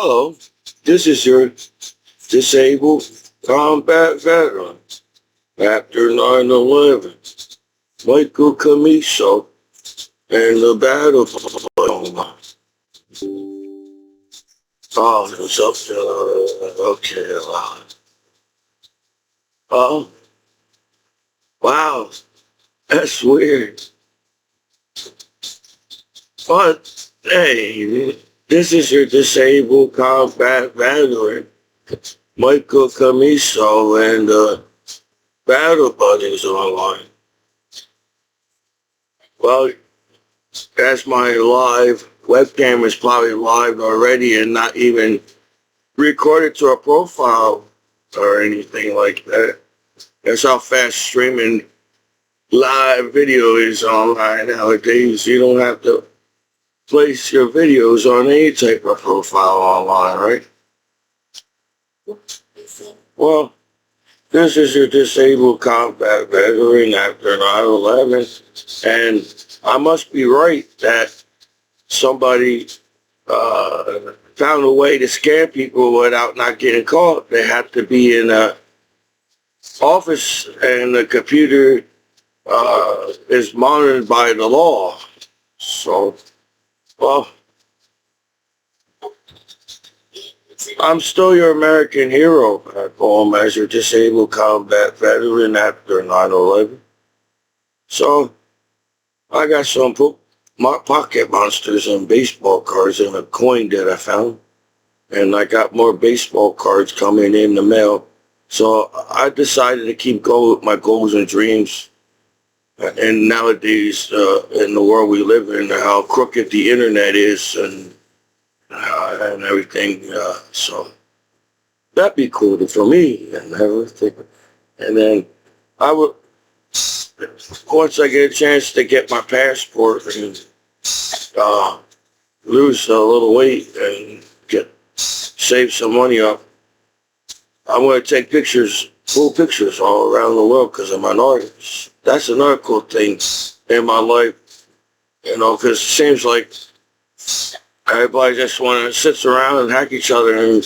Hello, this is your disabled combat veteran after 9/11, Michael Commiso, and the battle. Oh, there's something. Okay, oh, wow, that's weird. But hey, this is your disabled combat veteran, Michael Commiso, and battle buddies online. Well, that's my live webcam is probably live already and not even recorded to a profile or anything like that. That's how fast streaming live video is online nowadays. You don't have to place your videos on any type of profile online, right? Well, this is your disabled combat veteran after 9/11, and I must be right that somebody found a way to scam people without not getting caught. They have to be in a office and the computer is monitored by the law. So, well, I'm still your American hero back home as your disabled combat veteran after 9/11. So, I got some pocket monsters and baseball cards and a coin that I found. And I got more baseball cards coming in the mail. So I decided to keep going with my goals and dreams. And nowadays, in the world we live in, how crooked the internet is and everything. So that'd be cool for me and everything. And then I would, once I get a chance to get my passport and lose a little weight and save some money up, I'm going to take pictures, full pictures all around the world because I'm an artist. That's another cool thing in my life, because it seems like everybody just want to sit around and hack each other and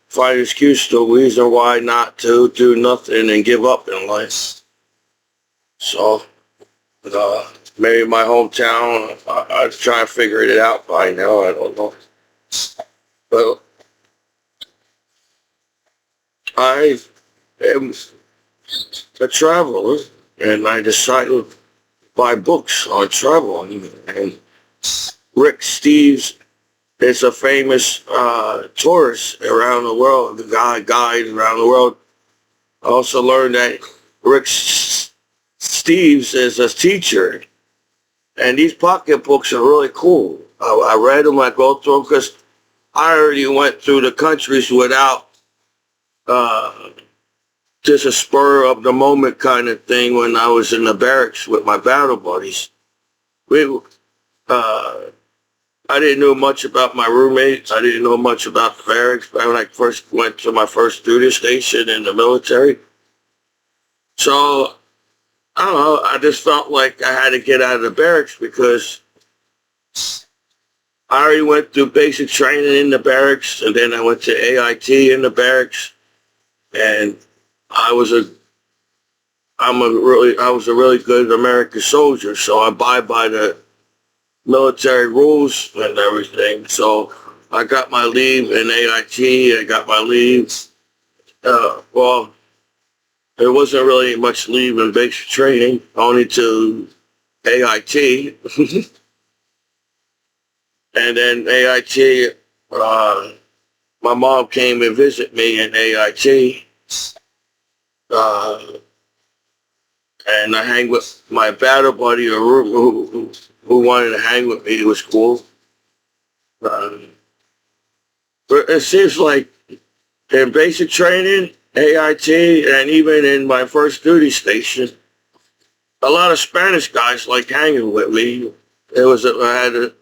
find an excuse to reason why not to do nothing and give up in life. So, maybe my hometown, I'm trying to figure it out by now. I don't know. But I am a traveler, and I decided to buy books on travel. And Rick Steves is a famous tourist around the world, the guide around the world. I also learned that Rick Steves is a teacher, and these pocket books are really cool. I read them, I go through them because I already went through the countries without just a spur of the moment kind of thing when I was in the barracks with my battle buddies. We, I didn't know much about my roommates. I didn't know much about the barracks when I first went to my first duty station in the military. So, I don't know, I just felt like I had to get out of the barracks because I already went through basic training in the barracks, and then I went to AIT in the barracks, and I was a really good American soldier, so I abide by the military rules and everything. So I got my leave in AIT. I got my leave. Well, there wasn't really much leave in basic training, only to AIT. And then AIT, my mom came and visit me in AIT. And I hang with my battle buddy who wanted to hang with me. It was cool. But it seems like in basic training, AIT, and even in my first duty station, a lot of Spanish guys like hanging with me. I had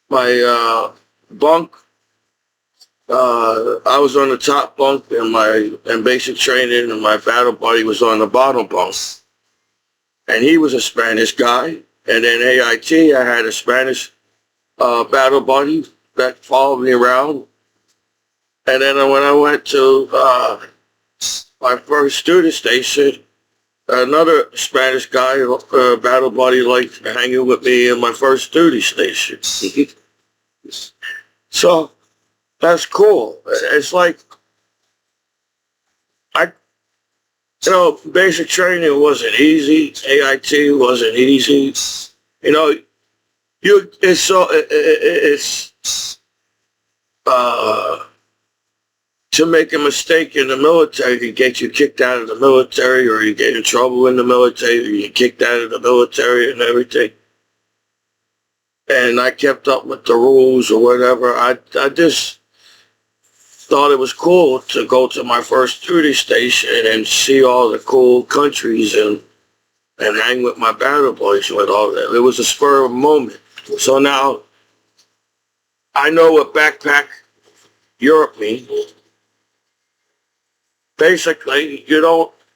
my bunk. I was on the top bunk in basic training, and my battle buddy was on the bottom bunk. And he was a Spanish guy. And then AIT, I had a Spanish battle buddy that followed me around. And then when I went to my first student station, another Spanish guy, battle buddy, liked hanging with me in my first duty station. So that's cool. It's like I, basic training wasn't easy. AIT wasn't easy. You know, it's to make a mistake in the military can get you kicked out of the military, or you get in trouble in the military, or you get kicked out of the military and everything. And I kept up with the rules or whatever. I just thought it was cool to go to my first duty station and see all the cool countries and hang with my battle boys with all that. It was a spur of a moment. So now I know what backpack Europe means. Basically,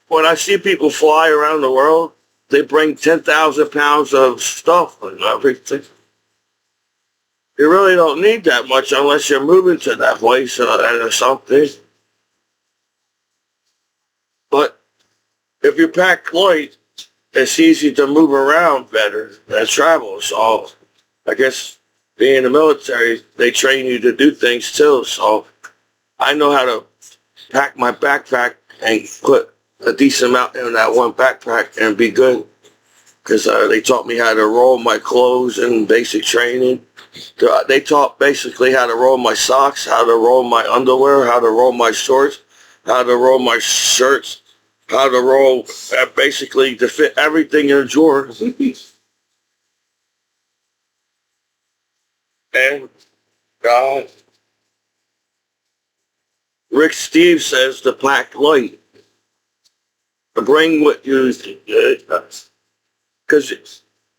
when I see people fly around the world, they bring 10,000 pounds of stuff and everything. You really don't need that much unless you're moving to that place or something. But if you pack light, it's easy to move around better and travel. So I guess being in the military, they train you to do things too. So I know how to pack my backpack and put a decent amount in that one backpack and be good. Because they taught me how to roll my clothes in basic training. They taught basically how to roll my socks, how to roll my underwear, how to roll my shorts, how to roll my shirts, how to roll basically to fit everything in a drawer. And Rick Steve says to pack light. Bring what you, because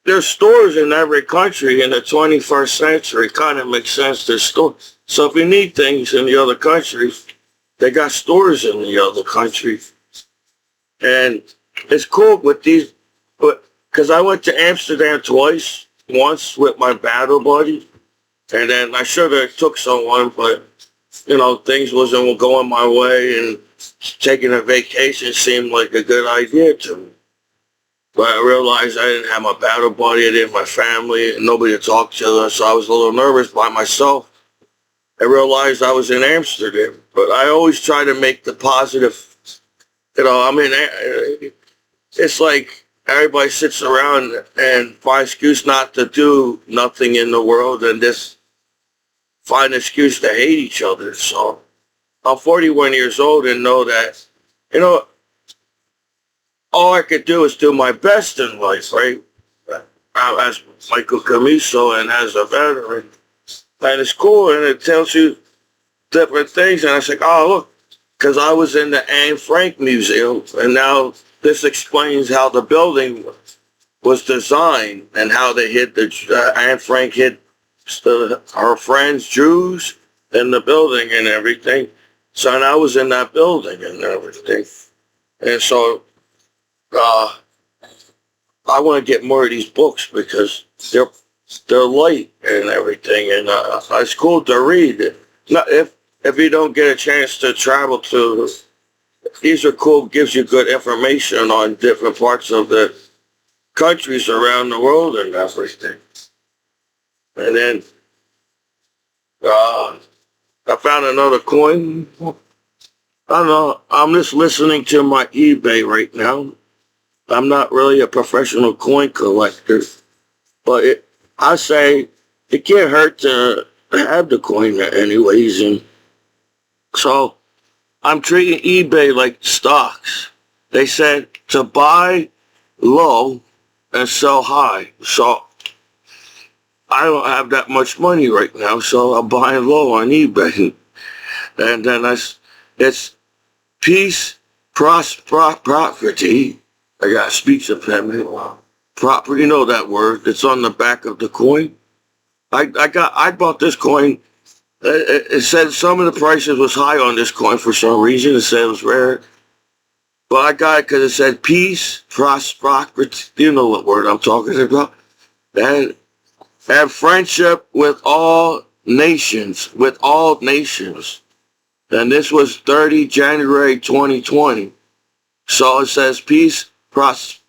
there's stores in every country in the 21st century. Kind of makes sense. There's stores. So if you need things in the other countries, they got stores in the other countries. And it's cool with these, because I went to Amsterdam twice, once with my battle buddy, and then I should have took someone, but things wasn't going my way, and taking a vacation seemed like a good idea to me. But I realized I didn't have my battle buddy, I didn't have my family, and nobody to talk to, so I was a little nervous by myself. I realized I was in Amsterdam, but I always try to make the positive, it's like everybody sits around and finds excuse not to do nothing in the world and just find an excuse to hate each other. So I'm 41 years old and know that, all I could do is do my best in life, right? As Michael Commiso and as a veteran. And it's cool, and it tells you different things. And I was like, oh, look, because I was in the Anne Frank Museum, and now this explains how the building was designed and how they hid Anne Frank hid her friends, Jews, in the building and everything. So and I was in that building and everything. And so I want to get more of these books because they're light and everything, and it's cool to read. Now, if you don't get a chance to travel to, these are cool. Gives you good information on different parts of the countries around the world and everything. And then I found another coin. I don't know. I'm just listening to my eBay right now. I'm not really a professional coin collector, but I say it can't hurt to have the coin anyways. And so I'm treating eBay like stocks. They said to buy low and sell high. So I don't have that much money right now, so I'm buying low on eBay. And then it's peace, prosperity. I got a speech impediment. Proper, that word. It's on the back of the coin. I bought this coin. It said some of the prices was high on this coin for some reason. It said it was rare. But I got it because it said peace, prosperity. You know what word I'm talking about. And friendship with all nations. With all nations. And this was 30 January 2020. So it says peace, prosperity.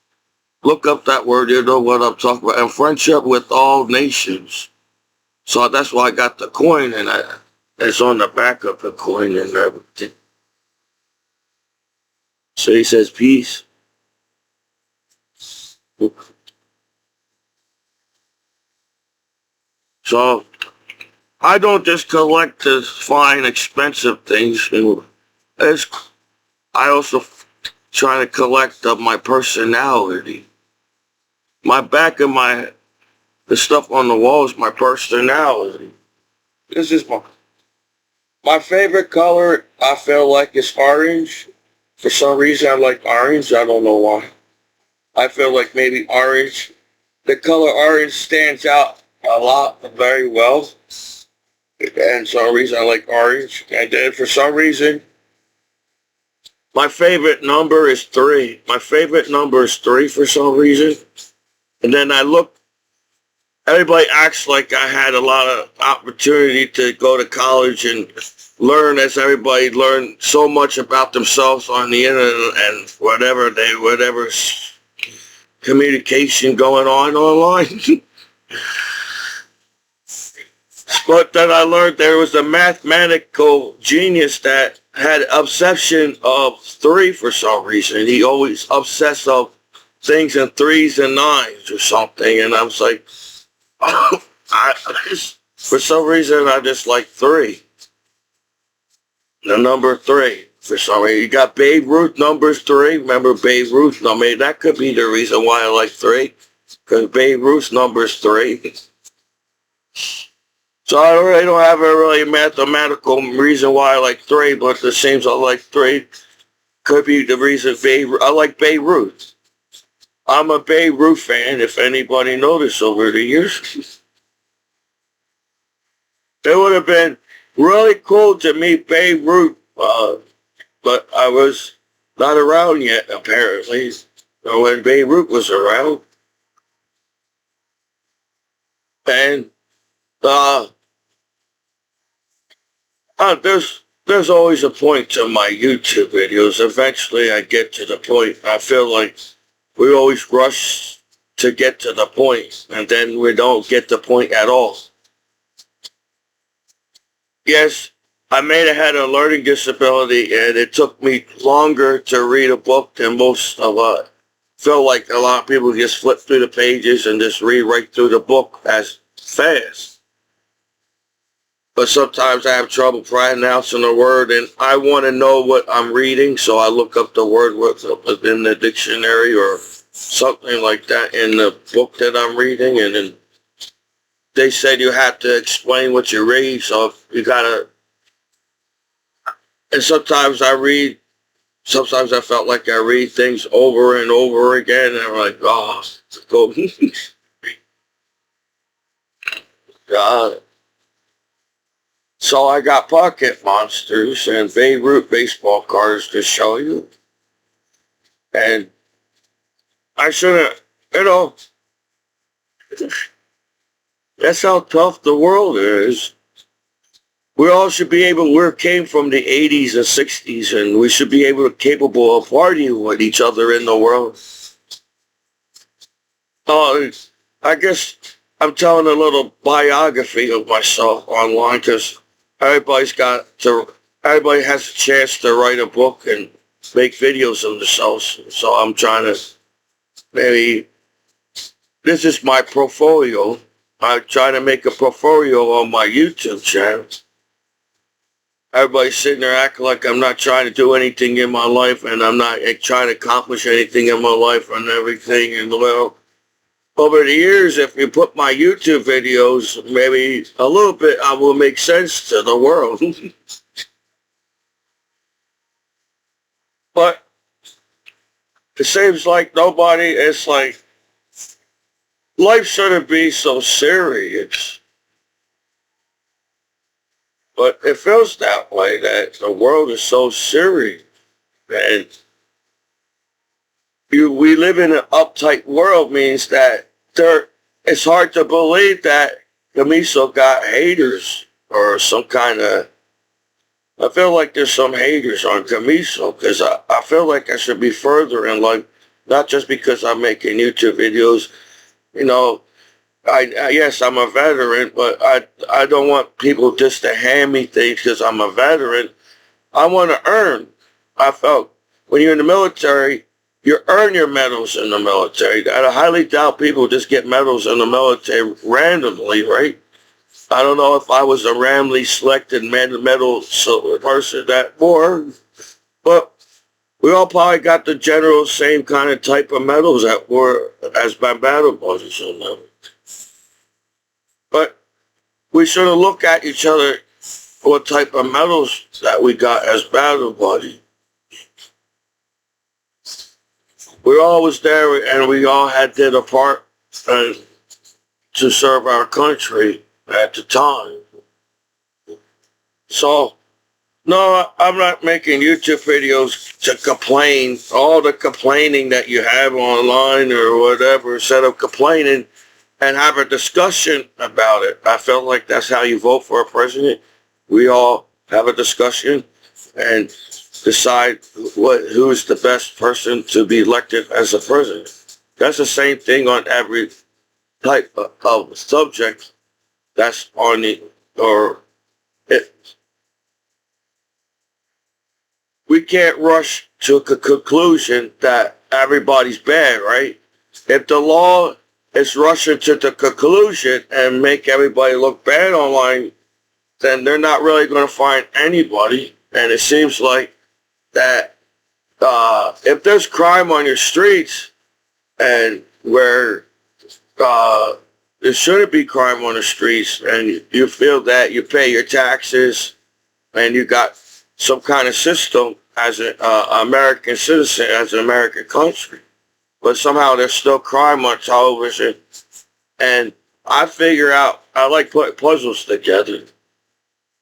Look up that word, you know what I'm talking about. And friendship with all nations. So that's why I got the coin, and it's on the back of the coin and everything. So he says peace. So I don't just collect the fine, expensive things. I also try to collect my personality. My back of the stuff on the wall is my personality. This is my favorite color. I feel like is orange. For some reason, I like orange. I don't know why. I feel like maybe orange. The color orange stands out a lot, very well. And for some reason, I like orange. And then for some reason, my favorite number is 3. My favorite number is 3 for some reason. And then everybody acts like I had a lot of opportunity to go to college and learn, as everybody learned so much about themselves on the internet and whatever communication going on online. But then I learned there was a mathematical genius that had obsession of 3 for some reason. He always obsessed of things in 3s and 9s or something. And I was like, for some reason, I just like 3. The number 3. For some reason, you got Babe Ruth numbers 3. Remember Babe Ruth? I mean, that could be the reason why I like 3. Because Babe Ruth's number's 3. So I really don't have a really mathematical reason why I like 3, but it seems I like 3. Could be the reason I like Babe Ruth. I'm a Babe Ruth fan, if anybody noticed over the years. It would have been really cool to meet Babe Ruth, but I was not around yet, apparently, when Babe Ruth was around. And there's always a point to my YouTube videos. Eventually I get to the point. I feel like we always rush to get to the point, and then we don't get the point at all. Yes, I may have had a learning disability, and it took me longer to read a book than most of it. Feel like a lot of people just flip through the pages and just read right through the book as fast. But sometimes I have trouble pronouncing a word, and I want to know what I'm reading, so I look up the word within the dictionary or something like that in the book that I'm reading, and then they said you have to explain what you read, so you gotta, and sometimes I felt like I read things over and over again, and I'm like, oh, go. God. So I got pocket monsters and Babe Ruth baseball cards to show you. And I shouldn't, that's how tough the world is. We all should be we came from the 80s and 60s, and we should be capable of partying with each other in the world. I guess I'm telling a little biography of myself online, because everybody has a chance to write a book and make videos of themselves. So I'm trying to, this is my portfolio. I'm trying to make a portfolio on my YouTube channel. Everybody's sitting there acting like I'm not trying to do anything in my life, and I'm not trying to accomplish anything in my life and everything. And well, over the years, if you put my YouTube videos, maybe a little bit, I will make sense to the world. But it seems like it's like, life shouldn't be so serious. But it feels that way, that the world is so serious. And we live in an uptight world, means that it's hard to believe that Commiso got haters or some kind of I feel like there's some haters on Commiso because I feel like I should be further in life, not just because I'm making YouTube videos. You know, yes, I'm a veteran, but I don't want people just to hand me things because I'm a veteran. I want to earn. I felt when you're in the military, you earn your medals in the military. I highly doubt people just get medals in the military randomly, right? I don't know if I was a randomly selected medal person that war, but we all probably got the general same kind of type of medals that were as my battle buddies. But we should have looked at each other what type of medals that we got as battle buddies. We all was there and we all had did a part to serve our country at the time. So, no, I'm not making YouTube videos to complain. All the complaining that you have online or whatever, instead of complaining and have a discussion about it. I felt like that's how you vote for a president. We all have a discussion and decide who's the best person to be elected as a president. That's the same thing on every type of subject that's on the, or it. We can't rush to a conclusion that everybody's bad, right? If the law is rushing to the conclusion and make everybody look bad online, then they're not really going to find anybody. And it seems like that if there's crime on your streets and where there shouldn't be crime on the streets and you feel that you pay your taxes and you got some kind of system as an American citizen, as an American country, but somehow there's still crime on television. And I figure out, I like putting puzzles together.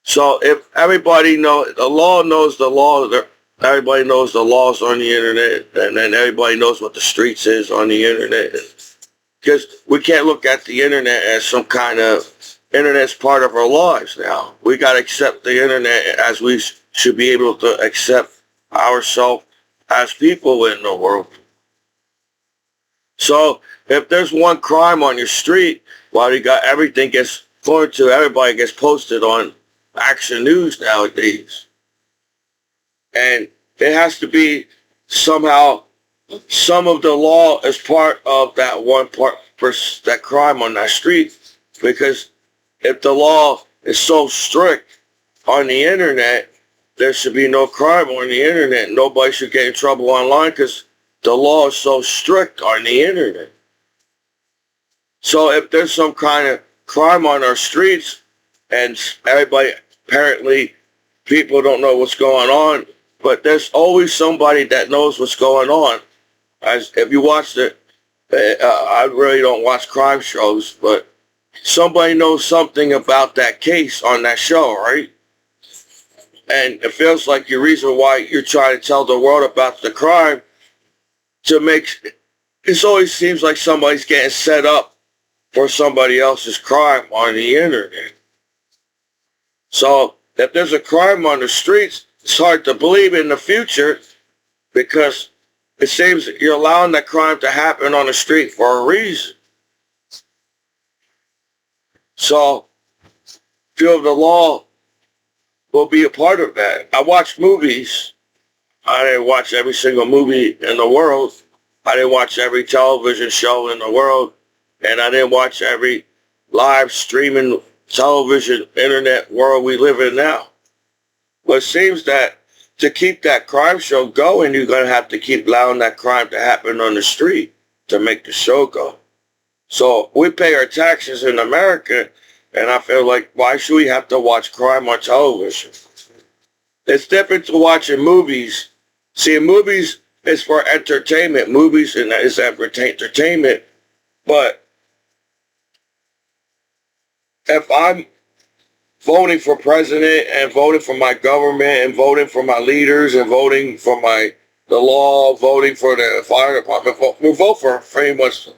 So if everybody knows, the law knows the law, everybody knows the laws on the internet, and then everybody knows what the streets is on the internet. Because we can't look at the internet as some kind of, internet's part of our lives now. We got to accept the internet as we should be able to accept ourselves as people in the world. So if there's one crime on your street, while you got everything gets according to everybody gets posted on Action News nowadays, and it has to be somehow some of the law is part of that one part for that crime on that street. Because if the law is so strict on the internet, there should be no crime on the internet. Nobody should get in trouble online because the law is so strict on the internet. So if there's some kind of crime on our streets and everybody, apparently people don't know what's going on, but there's always somebody that knows what's going on. As if you watch it, I really don't watch crime shows, but somebody knows something about that case on that show, right? And it feels like your reason why you're trying to tell the world about the crime to make, it always seems like somebody's getting set up for somebody else's crime on the internet. So if there's a crime on the streets, it's hard to believe in the future because it seems you're allowing that crime to happen on the street for a reason. So feel the law will be a part of that. I watch movies. I didn't watch every single movie in the world. I didn't watch every television show in the world. And I didn't watch every live streaming television, internet world we live in now. But it seems that to keep that crime show going, you're going to have to keep allowing that crime to happen on the street to make the show go. So we pay our taxes in America, and I feel like, why should we have to watch crime on television? It's different to watching movies. See, movies is for entertainment. Movies is entertainment. But if I'm voting for president and voting for my government and voting for my leaders and voting for the law, voting for the fire department, we vote for pretty much.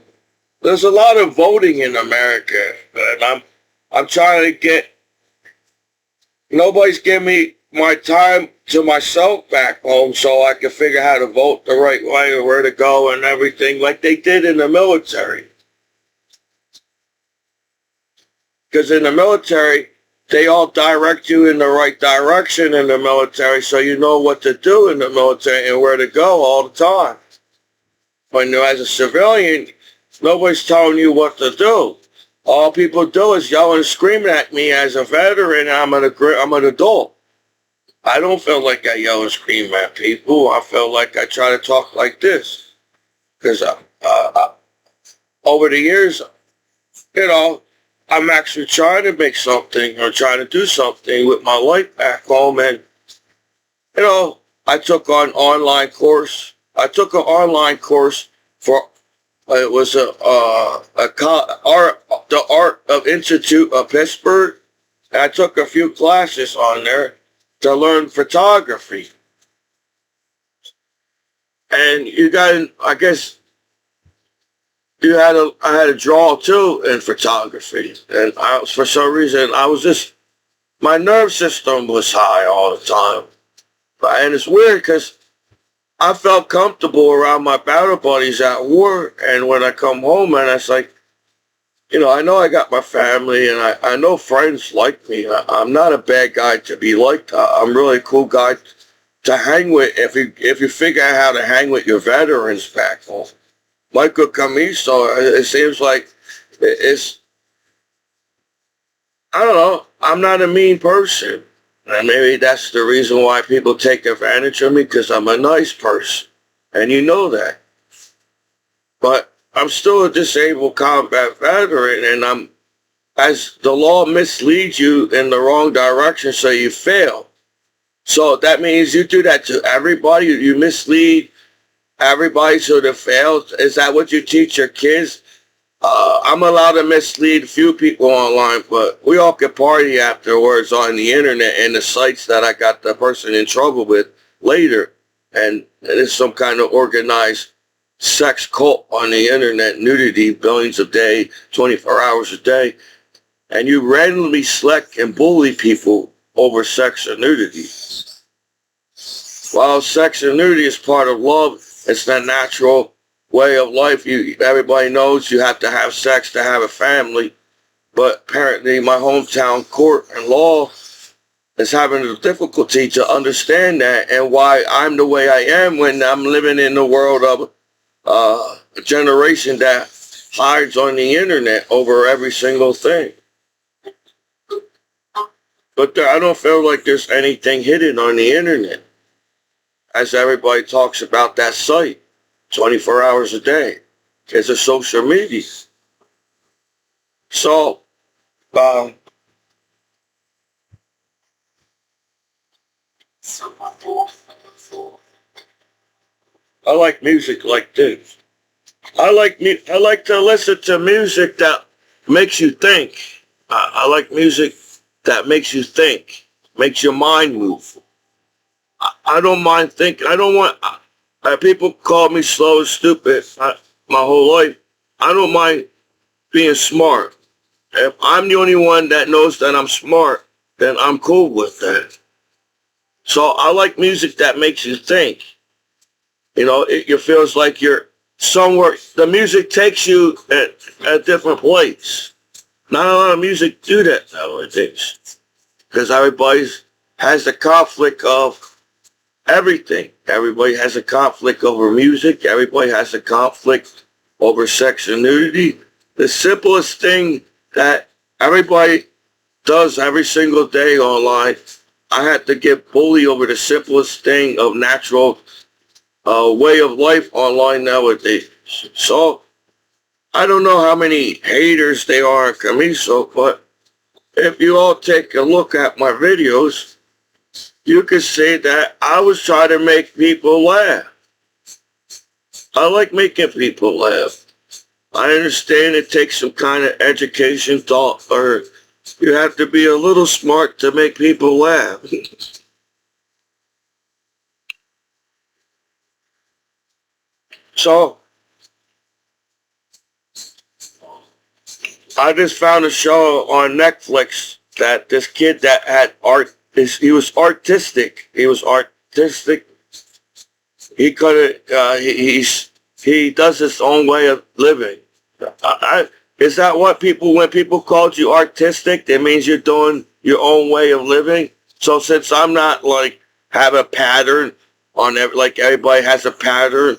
There's a lot of voting in America, and I'm trying to get. Nobody's giving me my time to myself back home so I could figure out how to vote the right way or where to go and everything like they did in the military. Because in the military, they all direct you in the right direction in the military so you know what to do in the military and where to go all the time. When you're as a civilian, nobody's telling you what to do. All people do is yell and scream at me as a veteran. I'm an adult. I don't feel like I yell and scream at people. I feel like I try to talk like this. Because over the years, you know, I'm actually trying to make something or trying to do something with my life back home. And, you know, I took an online course. I took an online course for, it was the Art of Institute of Pittsburgh. And I took a few classes on there to learn photography. And you got, I guess, I had to draw too in photography. And for some reason, my nerve system was high all the time. And it's weird because I felt comfortable around my battle buddies at war. And when I come home and it's like, you know I got my family and I know friends like me. I'm not a bad guy to be liked. I'm really a cool guy to hang with if you figure out how to hang with your veterans back home. Michael Commiso, it seems like I don't know, I'm not a mean person. And maybe that's the reason why people take advantage of me, because I'm a nice person. And you know that. But I'm still a disabled combat veteran, and as the law misleads you in the wrong direction, so you fail. So that means you do that to everybody. You mislead everybody so they fail. Is that what you teach your kids? I'm allowed to mislead few people online, but we all can party afterwards on the internet and the sites that I got the person in trouble with later. And it's some kind of organized sex cult on the internet, nudity, billions a day, 24 hours a day. And you randomly select and bully people over sex or nudity. While sex and nudity is part of love, it's the natural way of life. Everybody knows you have to have sex to have a family. But apparently my hometown court and law is having a difficulty to understand that and why I'm the way I am when I'm living in the world of a generation that hides on the internet over every single thing. But I don't feel like there's anything hidden on the internet, as everybody talks about that site 24 hours a day. It's a social media. So, I like music like this. I like to listen to music that makes you think. I like music that makes you think, makes your mind move. I don't mind thinking. I don't want, people call me slow and stupid my whole life. I don't mind being smart. If I'm the only one that knows that I'm smart, then I'm cool with that. So I like music that makes you think. You know, it feels like you're somewhere. The music takes you at a different place. Not a lot of music do that nowadays, because everybody has the conflict of everything. Everybody has a conflict over music. Everybody has a conflict over sex and nudity. The simplest thing that everybody does every single day online, I had to get bullied over the simplest thing of natural way of life online nowadays. So I don't know how many haters they are at Commiso, but if you all take a look at my videos, you can see that I was trying to make people laugh. I like making people laugh. I understand it takes some kind of education, thought, or you have to be a little smart to make people laugh. So I just found a show on Netflix that this kid that had art he was artistic. He was artistic. He could he does his own way of living. Is that what people, when people called you artistic, that means you're doing your own way of living? So since I'm not like have a pattern on like everybody has a pattern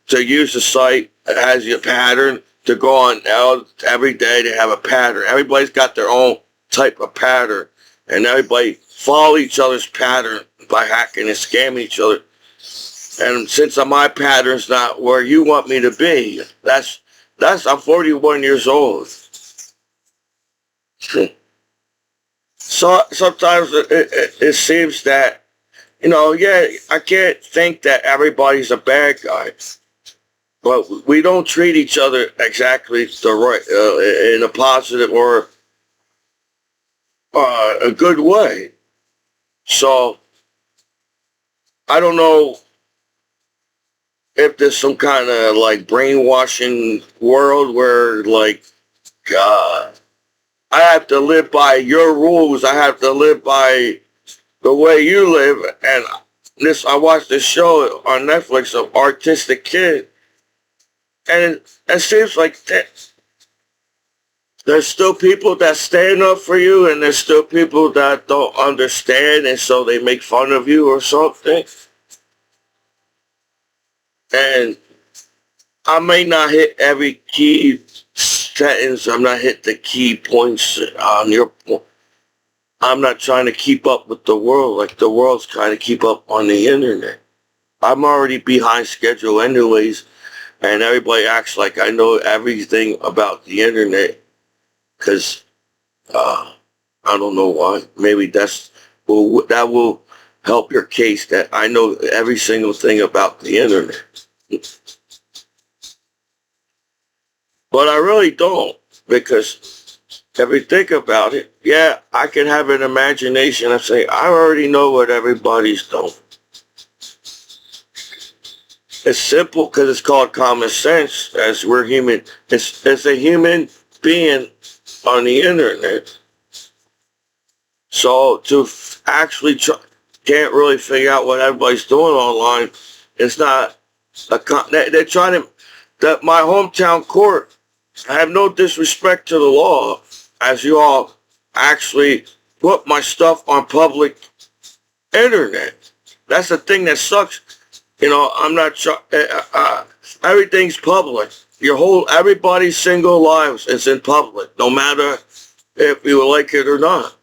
to use the site, it has your pattern to go on every day. They have a pattern. Everybody's got their own type of pattern, and everybody follow each other's pattern by hacking and scamming each other. And since my pattern's not where you want me to be, I'm 41 years old. So sometimes it seems that, yeah, I can't think that everybody's a bad guy, but we don't treat each other exactly the right, in a positive or a good way. So I don't know if there's some kind of like brainwashing world where like, God, I have to live by your rules. I have to live by the way you live. And I watched this show on Netflix of Artistic Kid, and it seems like there's still people that stand up for you, and there's still people that don't understand, and so they make fun of you or something. And I may not hit every key sentence. I'm not hit the key points on your point. I'm not trying to keep up with the world like the world's trying to keep up on the internet. I'm already behind schedule anyways, and everybody acts like I know everything about the internet because I don't know why. Maybe that will help your case that I know every single thing about the internet. But I really don't, because if you think about it, yeah, I can have an imagination and say, I already know what everybody's doing. It's simple because it's called common sense, as we're human. It's a human being on the internet. So to actually can't really figure out what everybody's doing online, it's not they're trying to, my hometown court, I have no disrespect to the law, as you all actually put my stuff on public internet. That's the thing that sucks. I'm not everything's public. Everybody's single lives is in public, no matter if you like it or not.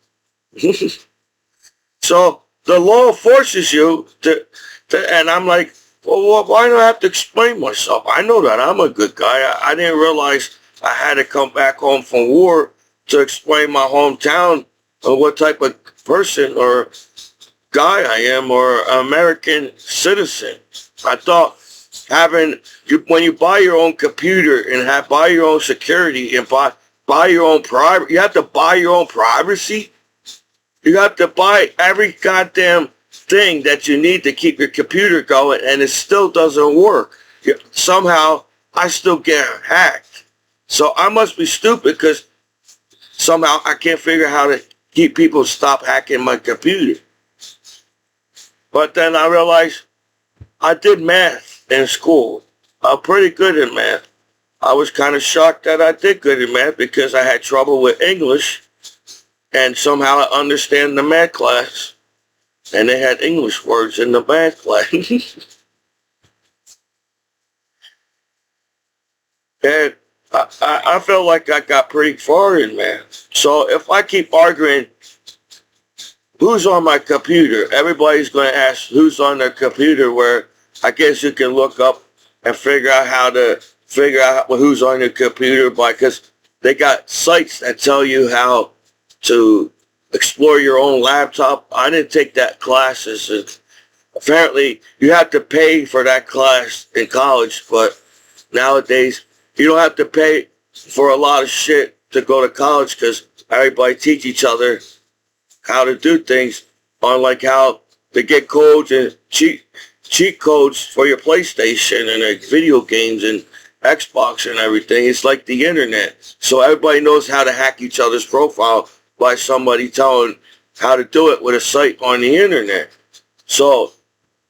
So the law forces you to, and I'm like, well, why do I have to explain myself? I know that I'm a good guy. I didn't realize I had to come back home from war to explain my hometown or what type of person or guy I am or American citizen. I thought when you buy your own computer and buy your own security and buy your own privacy, you have to buy your own privacy. You have to buy every goddamn thing that you need to keep your computer going, and it still doesn't work. Somehow, I still get hacked. So I must be stupid because somehow I can't figure out how to keep people to stop hacking my computer. But then I realized I did math in school. I'm pretty good at math. I was kind of shocked that I did good at math because I had trouble with English, and somehow I understand the math class. And they had English words in the math class. And I felt like I got pretty far in math. So if I keep arguing, who's on my computer? Everybody's going to ask who's on their computer, where I guess you can look up and figure out how to figure out who's on your computer because they got sites that tell you how to explore your own laptop. I didn't take that classes. And apparently, you have to pay for that class in college, but nowadays, you don't have to pay for a lot of shit to go to college because everybody teach each other how to do things on like how to get codes and cheat codes for your PlayStation and video games and Xbox and everything. It's like the internet. So everybody knows how to hack each other's profile by somebody telling how to do it with a site on the internet. So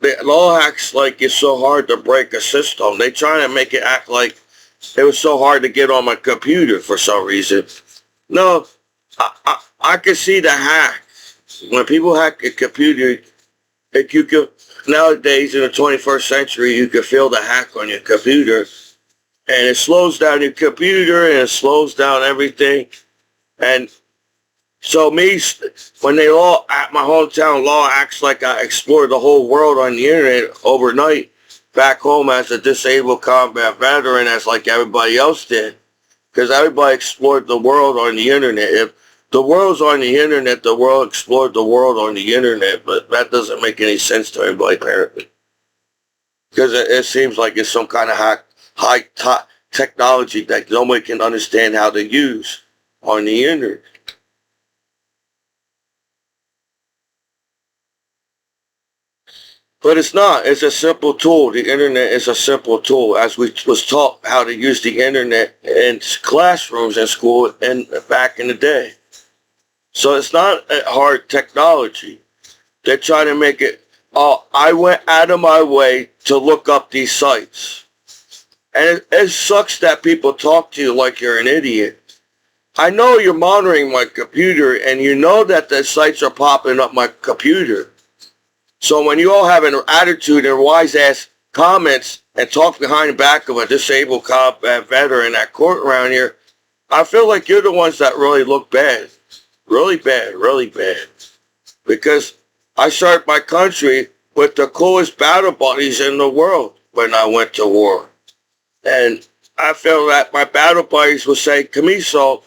the law acts like it's so hard to break a system. They try to make it act like it was so hard to get on my computer for some reason. No, I can see the hack. When people hack a computer, if you could, nowadays in the 21st century, you can feel the hack on your computer, and it slows down your computer and it slows down everything. And so when they law at my hometown law acts like I explored the whole world on the internet overnight, back home as a disabled combat veteran, as like everybody else did, because everybody explored the world on the internet. If the world's on the internet, the world explored the world on the internet, but that doesn't make any sense to anybody apparently, because it seems like it's some kind of high technology that nobody can understand how to use on the internet. But it's not. It's a simple tool. The internet is a simple tool. As we was taught how to use the internet in classrooms in school and back in the day. So it's not a hard technology. They're trying to make it, oh, I went out of my way to look up these sites. And it sucks that people talk to you like you're an idiot. I know you're monitoring my computer and you know that the sites are popping up my computer. So when you all have an attitude and wise-ass comments and talk behind the back of a disabled combat veteran at court around here, I feel like you're the ones that really look bad. Really bad, really bad. Because I served my country with the coolest battle buddies in the world when I went to war. And I feel that my battle buddies would say, Commiso,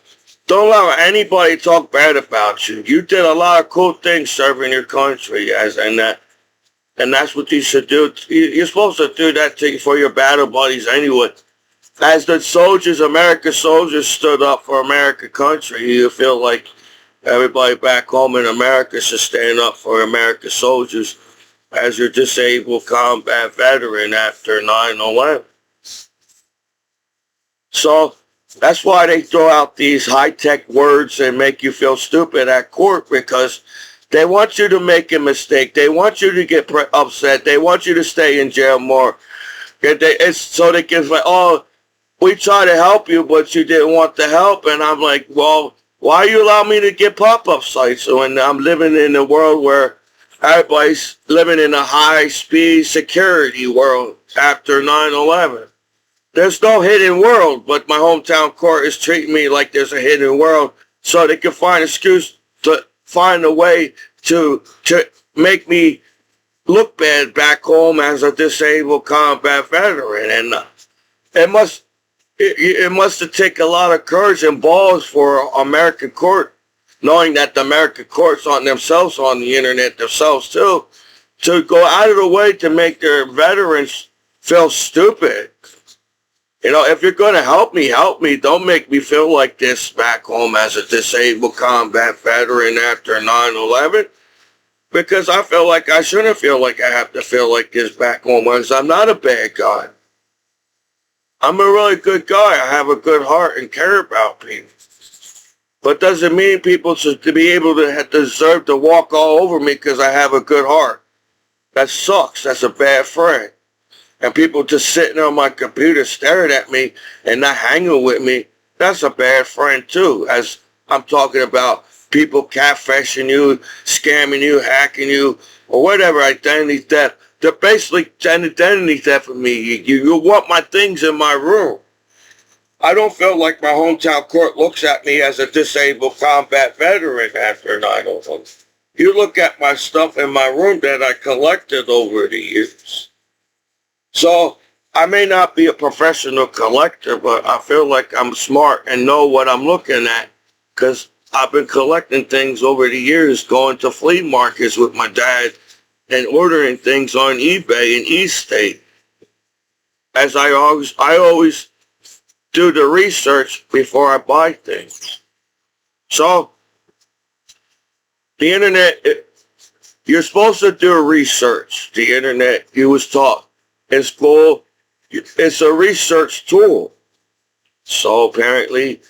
don't allow anybody to talk bad about you. You did a lot of cool things serving your country, and that's what you should do. You're supposed to do that for your battle buddies anyway. As the soldiers, American soldiers, stood up for American country, you feel like everybody back home in America should stand up for American soldiers as your disabled combat veteran after 9/11. So that's why they throw out these high-tech words and make you feel stupid at court, because they want you to make a mistake. They want you to get upset. They want you to stay in jail more. It's so they can say, oh, we try to help you, but you didn't want the help. And I'm like, well, why you allow me to get pop-up sites when I'm living in a world where everybody's living in a high-speed security world after 9/11? There's no hidden world, but my hometown court is treating me like there's a hidden world so they can find an excuse to find a way to make me look bad back home as a disabled combat veteran. And it must have taken a lot of courage and balls for American court, knowing that the American courts on themselves on the internet themselves too, to go out of the way to make their veterans feel stupid. You know, if you're going to help me, help me. Don't make me feel like this back home as a disabled combat veteran after 9/11. Because I feel like I shouldn't feel like I have to feel like this back home, because I'm not a bad guy. I'm a really good guy. I have a good heart and care about people. But doesn't mean people should be able to deserve to walk all over me because I have a good heart. That sucks. That's a bad friend. And people just sitting on my computer staring at me and not hanging with me, that's a bad friend too. As I'm talking about people catfishing you, scamming you, hacking you, or whatever, identity theft. They're basically identity theft for me. You want my things in my room. I don't feel like my hometown court looks at me as a disabled combat veteran after 9/11. You look at my stuff in my room that I collected over the years. So I may not be a professional collector, but I feel like I'm smart and know what I'm looking at, because I've been collecting things over the years, going to flea markets with my dad and ordering things on eBay and eState. As I always do the research before I buy things. So the internet, you're supposed to do research. The internet, you was taught in school, it's a research tool. So apparently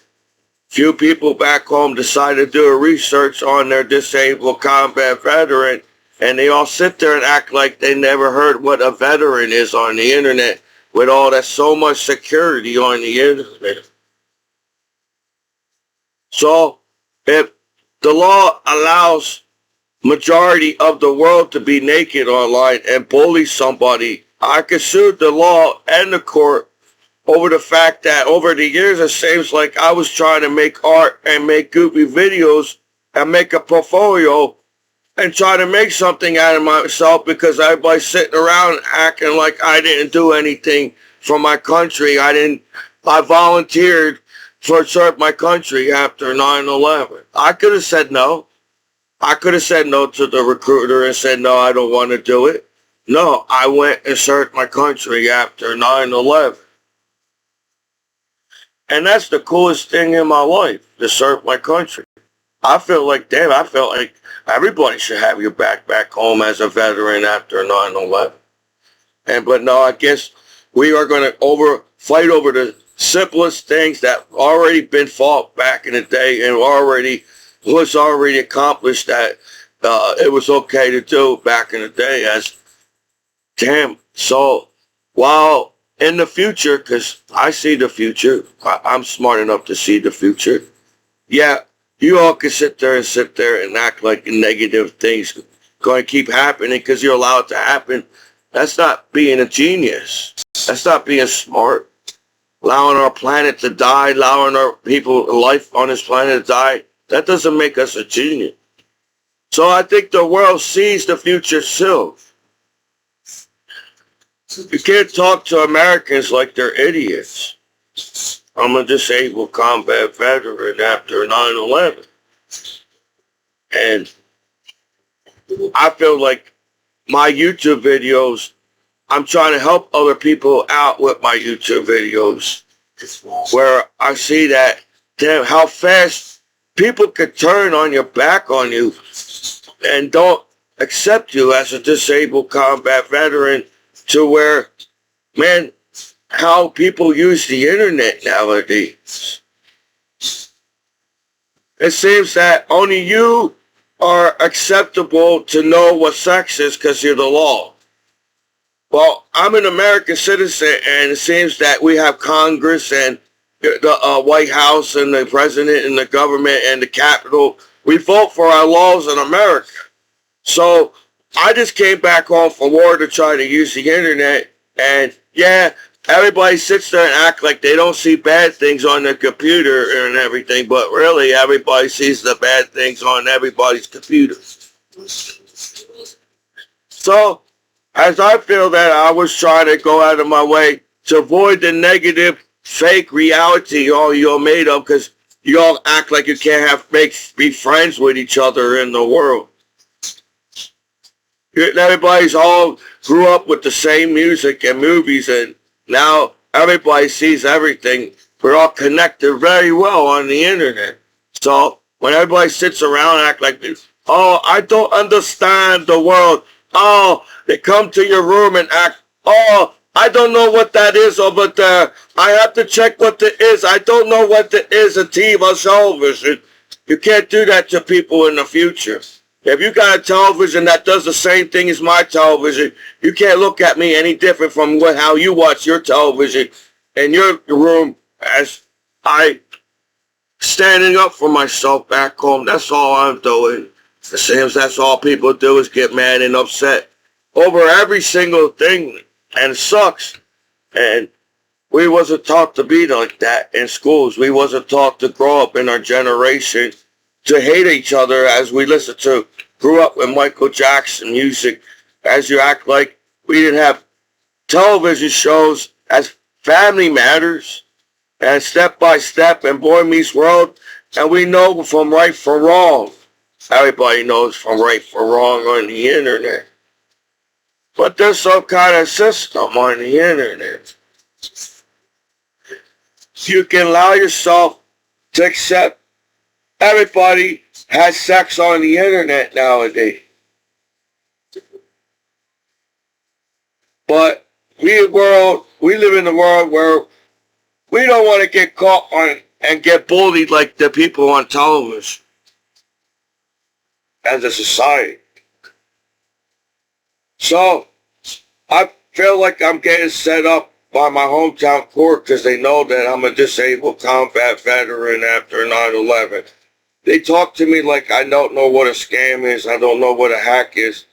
few people back home decide to do a research on their disabled combat veteran, and they all sit there and act like they never heard what a veteran is on the internet, with all that so much security on the internet. So if the law allows majority of the world to be naked online and bully somebody, I could sue the law and the court over the fact that over the years it seems like I was trying to make art and make goofy videos and make a portfolio and try to make something out of myself, because everybody's sitting around acting like I didn't do anything for my country. I volunteered to serve my country after 9/11. I could have said no. I could have said no to the recruiter and said, no, I don't want to do it. No, I went and served my country after 9/11. And that's the coolest thing in my life, to serve my country. I feel like, damn, I felt like everybody should have your back home as a veteran after 9/11. But no, I guess we are going to fight over the simplest things that already been fought back in the day and was already accomplished, that it was okay to do back in the day. As damn. So while in the future, because I see the future, I'm smart enough to see the future. Yeah, you all can sit there and act like negative things going to keep happening because you're allowed to happen. That's not being a genius. That's not being smart. Allowing our planet to die, allowing our people, life on this planet to die, that doesn't make us a genius. So I think the world sees the future still. You can't talk to Americans like they're idiots. I'm a disabled combat veteran after 9/11. And I feel like my YouTube videos, I'm trying to help other people out with my YouTube videos, where I see that, damn, how fast people could turn on your back on you and don't accept you as a disabled combat veteran, to where, man, how people use the internet nowadays. It seems that only you are acceptable to know what sex is because you're the law. Well, I'm an American citizen, and it seems that we have Congress and the White House and the president and the government and the Capitol. We vote for our laws in America. So I just came back home from war to try to use the internet, and yeah, everybody sits there and act like they don't see bad things on their computer and everything, but really everybody sees the bad things on everybody's computer. So, as I feel that I was trying to go out of my way to avoid the negative, fake reality all you're made of, because you all act like you can't be friends with each other in the world. Everybody's all grew up with the same music and movies, and now everybody sees everything. We're all connected very well on the internet. So when everybody sits around and act like this, oh, I don't understand the world. Oh, they come to your room and act, oh, I don't know what that is over there. I have to check what it is. I don't know what it is, a TV television. You can't do that to people in the future. If you got a television that does the same thing as my television, you can't look at me any different from how you watch your television in your room, as I standing up for myself back home. That's all I'm doing. It seems that's all people do is get mad and upset over every single thing, and it sucks. And we wasn't taught to be like that in schools. We wasn't taught to grow up in our generation to hate each other, as we grew up with Michael Jackson music, as you act like we didn't have television shows as Family Matters and Step by Step and Boy Meets World, and we know from right for wrong. Everybody knows from right for wrong on the internet. But there's some kind of system on the internet. You can allow yourself to accept everybody has sex on the internet nowadays. But we live in a world where we don't want to get caught on and get bullied like the people on television as a society. So I feel like I'm getting set up by my hometown court because they know that I'm a disabled combat veteran after 9/11. They talk to me like I don't know what a scam is. I don't know what a hack is.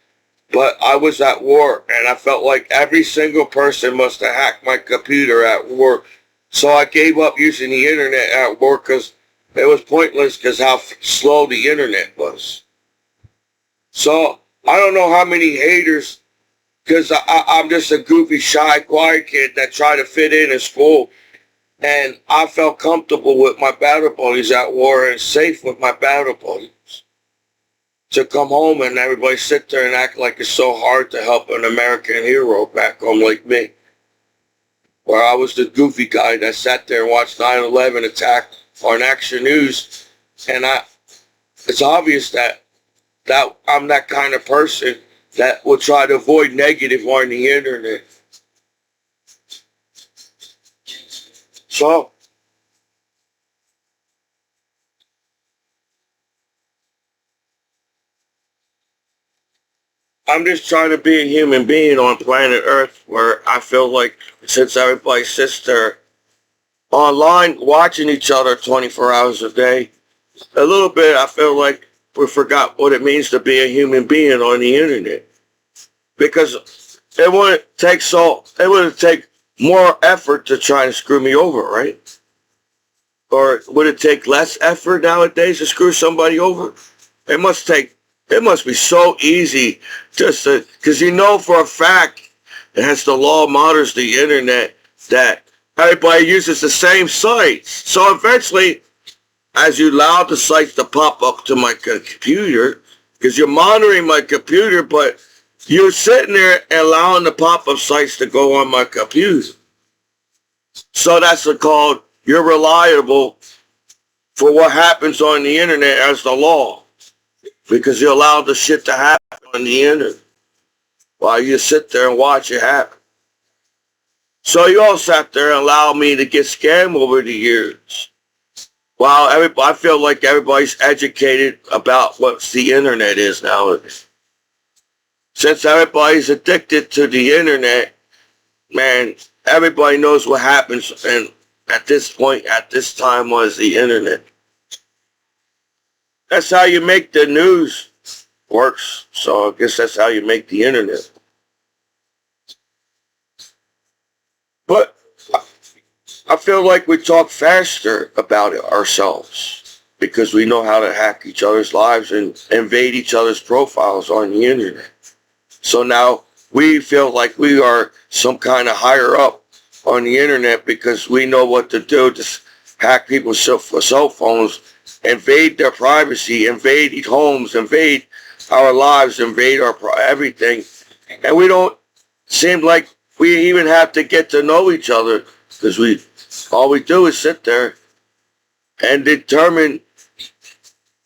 But I was at war, and I felt like every single person must have hacked my computer at war. So I gave up using the internet at war because it was pointless because how slow the internet was. So I don't know how many haters, because I'm just a goofy, shy, quiet kid that tried to fit in school. And I felt comfortable with my battle buddies at war and safe with my battle buddies. To come home and everybody sit there and act like it's so hard to help an American hero back home like me. Where I was the goofy guy that sat there and watched 9/11 attack on Action News. And it's obvious that I'm that kind of person that will try to avoid negative on the internet. So I'm just trying to be a human being on planet Earth where I feel like since everybody sits there online watching each other 24 hours a day, a little bit I feel like we forgot what it means to be a human being on the internet. Because it wouldn't take more effort to try and screw me over, right? Or would it take less effort nowadays to screw somebody over? It must be so easy just to, because you know for a fact, as the law monitors the internet, that everybody uses the same sites. So eventually, as you allow the sites to pop up to my computer, because you're monitoring my computer, but you're sitting there and allowing the pop-up sites to go on my computer. So that's called, you're reliable for what happens on the internet as the law. Because you allow the shit to happen on the internet while you sit there and watch it happen. So you all sat there and allowed me to get scammed over the years. While I feel like everybody's educated about what the internet is nowadays. Since everybody's addicted to the internet, man, everybody knows what happens, and at this point, at this time, was the internet. That's how you make the news works. So I guess that's how you make the internet. But I feel like we talk faster about it ourselves because we know how to hack each other's lives and invade each other's profiles on the internet. So now we feel like we are some kind of higher up on the internet because we know what to do to hack people's cell phones, invade their privacy, invade homes, invade our lives, invade our everything. And we don't seem like we even have to get to know each other because all we do is sit there and determine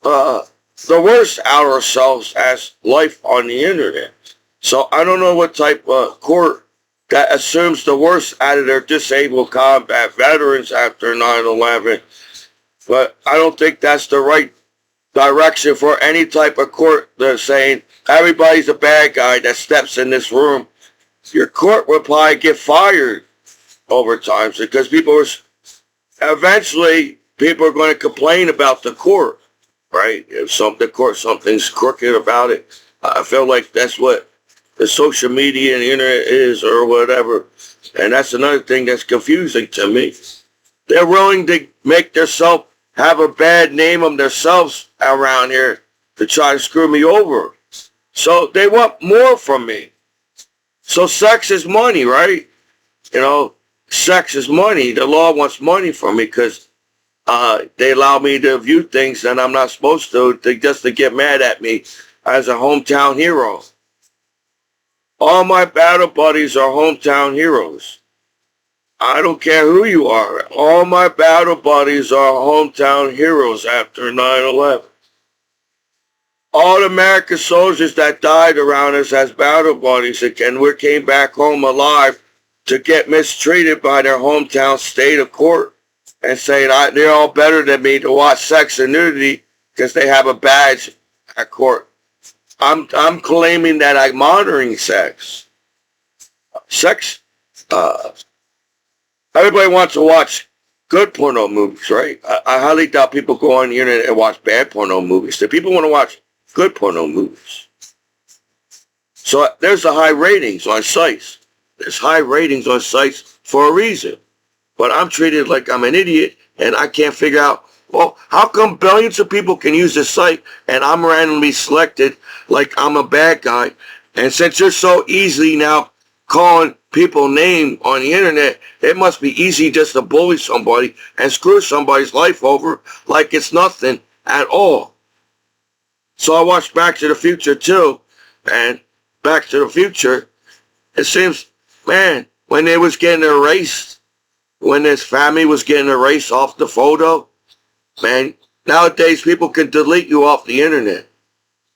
the worst out of ourselves as life on the internet. So I don't know what type of court that assumes the worst out of their disabled combat veterans after 9/11. But I don't think that's the right direction for any type of court. They're saying everybody's a bad guy that steps in this room. Your court will probably get fired over time because eventually people are going to complain about the court, right? If something's crooked about it. I feel like that's what the social media and the internet is or whatever. And that's another thing that's confusing to me. They're willing to make themselves have a bad name of themselves around here to try to screw me over. So they want more from me. So sex is money, right? You know, sex is money. The law wants money from me because they allow me to view things that I'm not supposed to just to get mad at me as a hometown hero. All my battle buddies are hometown heroes. I don't care who you are. All my battle buddies are hometown heroes after 9/11. All the American soldiers that died around us as battle buddies and we came back home alive to get mistreated by their hometown state of court and saying they're all better than me to watch sex and nudity because they have a badge at court. I'm claiming that I'm monitoring sex. Sex, uh, everybody wants to watch good porno movies, right? I highly doubt people go on the internet and watch bad porno movies. The people want to watch good porno movies. So there's the high ratings on sites. There's high ratings on sites for a reason. But I'm treated like I'm an idiot and I can't figure out, well, how come billions of people can use this site and I'm randomly selected like I'm a bad guy? And since you're so easily now calling people names on the internet, it must be easy just to bully somebody and screw somebody's life over like it's nothing at all. So I watched Back to the Future too, and Back to the Future, it seems, man, when they was getting erased, when this family was getting erased off the photo, man, nowadays people can delete you off the internet.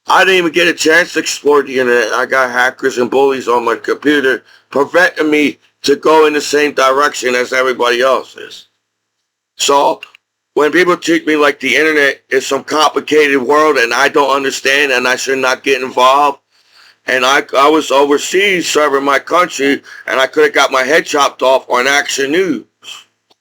I didn't even get a chance to explore the internet. I got hackers and bullies on my computer preventing me to go in the same direction as everybody else is. So when people treat me like the internet is some complicated world and I don't understand and I should not get involved, and I was overseas serving my country and I could have got my head chopped off on Action News.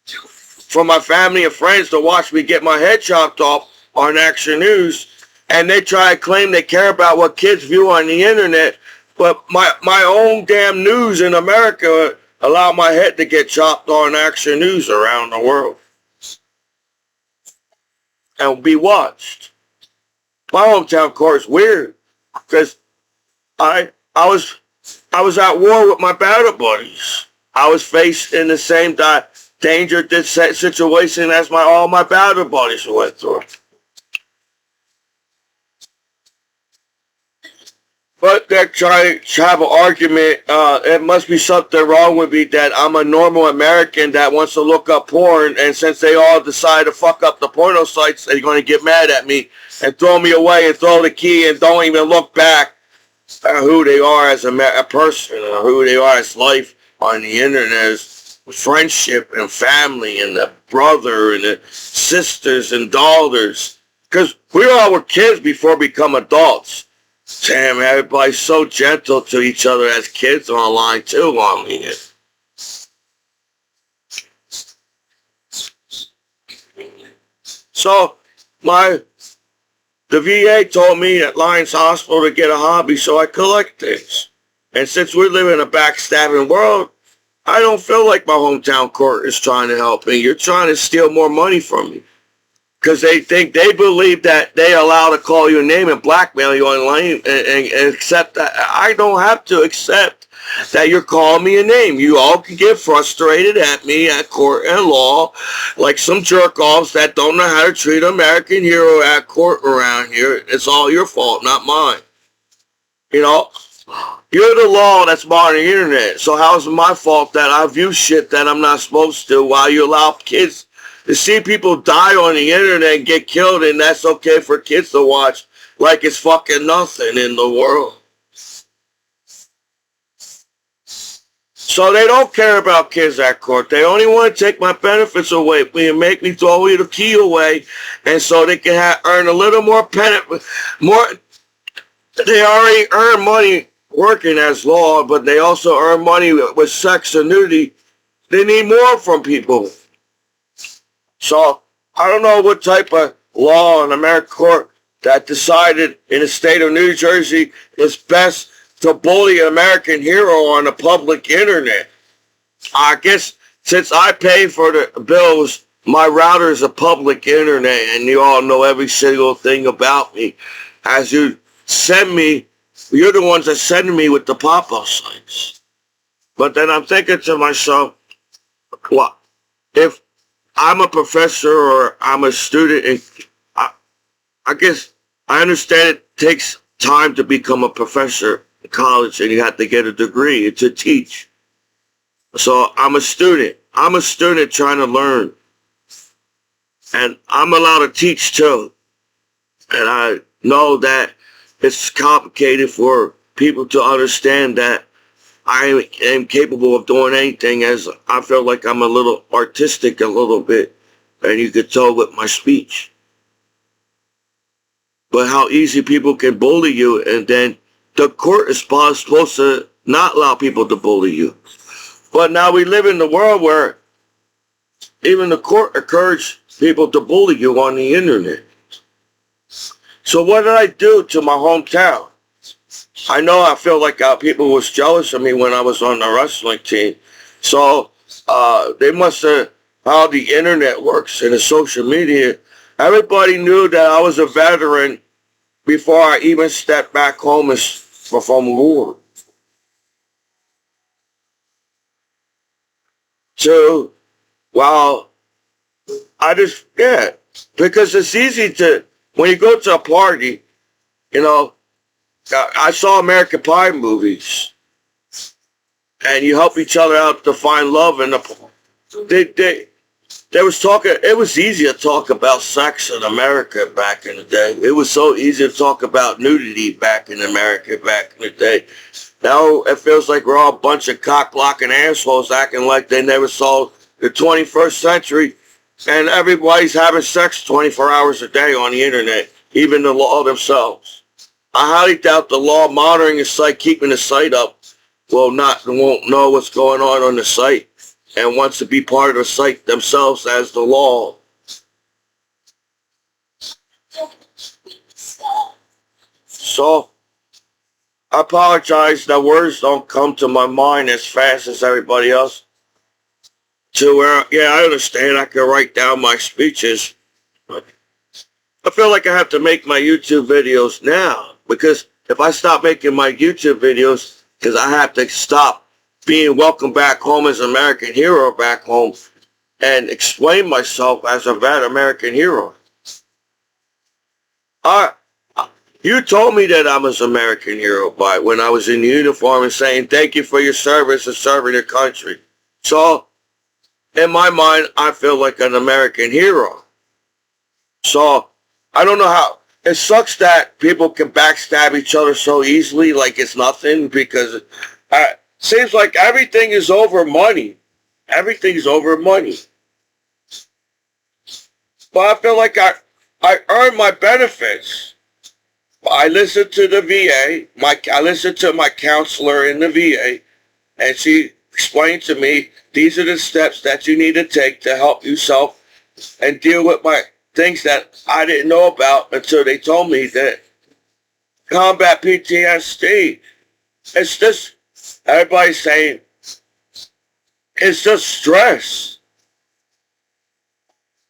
For my family and friends to watch me get my head chopped off on Action News, and they try to claim they care about what kids view on the internet, but my own damn news in America allowed my head to get chopped on Action News around the world and be watched. My hometown court is weird because I was at war with my battle buddies. I was faced in the same danger situation as all my battle buddies went through. But they're trying to have an argument. It must be something wrong with me that I'm a normal American that wants to look up porn, and since they all decide to fuck up the porno sites, they're going to get mad at me and throw me away and throw the key and don't even look back at who they are as a person or who they are as life on the internet, friendship and family and the brother and the sisters and daughters. Because we all were kids before we become adults. Damn, everybody's so gentle to each other as kids online too. I mean, so the VA told me at Lions Hospital to get a hobby, so I collect things. And since we live in a backstabbing world, I don't feel like my hometown court is trying to help me. You're trying to steal more money from me. Because they believe that they allow to call your name and blackmail you online and accept that. I don't have to accept that you're calling me a name. You all can get frustrated at me at court and law like some jerk-offs that don't know how to treat an American hero at court around here. It's all your fault, not mine. You know, you're the law that's monitoring the internet. So how's it my fault that I view shit that I'm not supposed to while you allow kids to see people die on the internet and get killed, and that's okay for kids to watch like it's fucking nothing in the world. So they don't care about kids at court. They only want to take my benefits away and make me throw the key away, and so they can earn a little more more. They already earn money working as law, but they also earn money with sex and nudity. They need more from people. So I don't know what type of law in American court that decided in the state of New Jersey it's best to bully an American hero on the public internet. I guess since I pay for the bills, my router is a public internet and you all know every single thing about me. As you send me, you're the ones that send me with the pop-up sites. But then I'm thinking to myself, what if I'm a professor or I'm a student, and I guess I understand it takes time to become a professor in college and you have to get a degree to teach. So I'm a student. I'm a student trying to learn. And I'm allowed to teach too. And I know that it's complicated for people to understand that I am capable of doing anything, as I feel like I'm a little artistic a little bit and you could tell with my speech. But how easy people can bully you, and then the court is supposed to not allow people to bully you. But now we live in the world where even the court encourages people to bully you on the internet. So what did I do to my hometown? I know I feel like people was jealous of me when I was on the wrestling team. So they must have, how the internet works and the social media, everybody knew that I was a veteran before I even stepped back home from war. So, well, because it's easy to, when you go to a party, you know, I saw American Pie movies, and you help each other out to find love, and they was talking, it was easy to talk about sex in America back in the day. It was so easy to talk about nudity back in America back in the day. Now it feels like we're all a bunch of cock-blocking assholes acting like they never saw the 21st century, and everybody's having sex 24 hours a day on the internet, even the law themselves. I highly doubt the law monitoring the site, keeping the site up, won't know what's going on the site, and wants to be part of the site themselves as the law. So, I apologize that words don't come to my mind as fast as everybody else. To where, yeah, I understand I can write down my speeches, but I feel like I have to make my YouTube videos now, because if I stop making my YouTube videos, because I have to stop being welcome back home as an American hero back home and explain myself as a bad American hero. You told me that I'm an American hero by when I was in the uniform and saying thank you for your service and serving your country. So, in my mind, I feel like an American hero. So, I don't know how. It sucks that people can backstab each other so easily like it's nothing, because it seems like everything is over money. Everything's over money. But I feel like I earned my benefits. I listened to the VA. I listened to my counselor in the VA, and she explained to me, these are the steps that you need to take to help yourself and deal with my things that I didn't know about until they told me that combat PTSD, it's just, everybody's saying, it's just stress.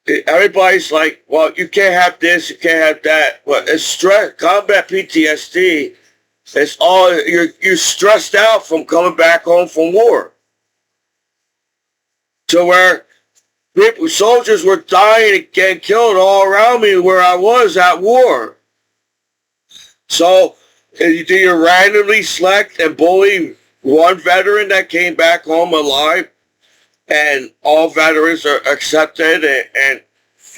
Everybody's like, well, you can't have this, you can't have that. Well, it's stress. Combat PTSD, it's all, you're stressed out from coming back home from war. To where soldiers were dying and getting killed all around me where I was at war. So, do you randomly select and bully one veteran that came back home alive, and all veterans are accepted and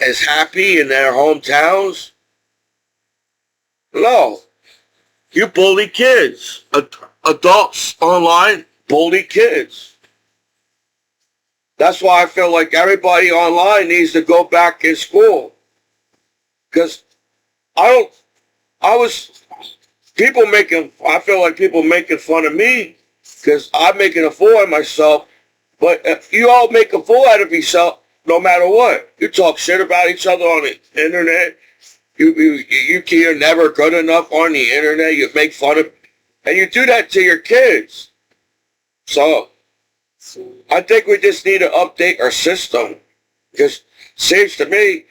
is happy in their hometowns? No. You bully kids. Adults online bully kids. That's why I feel like everybody online needs to go back in school. Because I feel like people making fun of me because I'm making a fool of myself. But you all make a fool out of yourself no matter what. You talk shit about each other on the internet. You're never good enough on the internet. You make fun of, and you do that to your kids. So, I think we just need to update our system, because it seems to me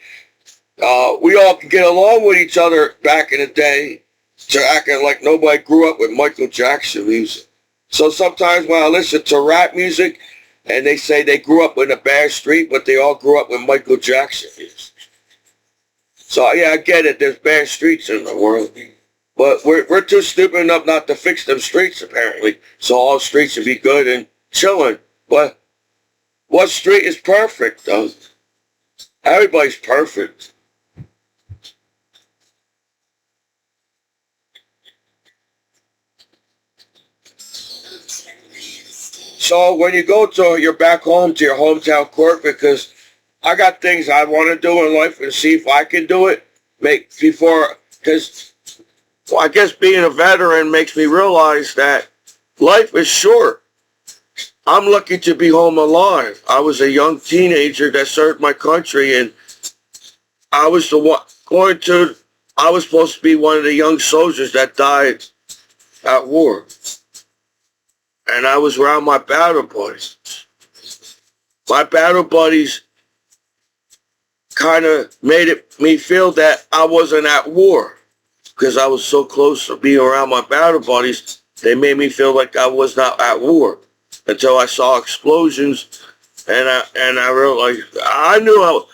we all can get along with each other back in the day, to acting like nobody grew up with Michael Jackson music. So sometimes when I listen to rap music and they say they grew up in a bad street, but they all grew up with Michael Jackson music. So yeah, I get it, there's bad streets in the world, but we're too stupid enough not to fix them streets apparently, so all streets should be good and chilling. But what street is perfect, though? Everybody's perfect. So when you go to, you're back home to your hometown court, because I got things I want to do in life and see if I can do it. Because well, I guess being a veteran makes me realize that life is short. I'm lucky to be home alive. I was a young teenager that served my country, and I was the one I was supposed to be one of the young soldiers that died at war. And I was around my battle buddies. My battle buddies kind of made me feel that I wasn't at war because I was so close to being around my battle buddies. They made me feel like I was not at war until I saw explosions, and I realized I knew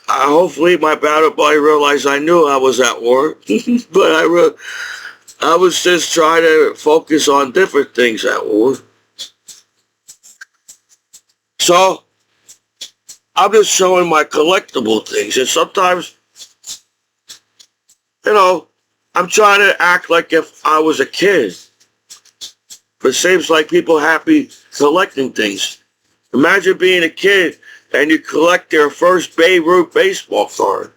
hopefully my battle buddy realized I knew I was at war, but I was just trying to focus on different things at war. So I'm just showing my collectible things, and sometimes, I'm trying to act like if I was a kid. But it seems like people happy collecting things. Imagine being a kid and you collect their first Babe Ruth baseball card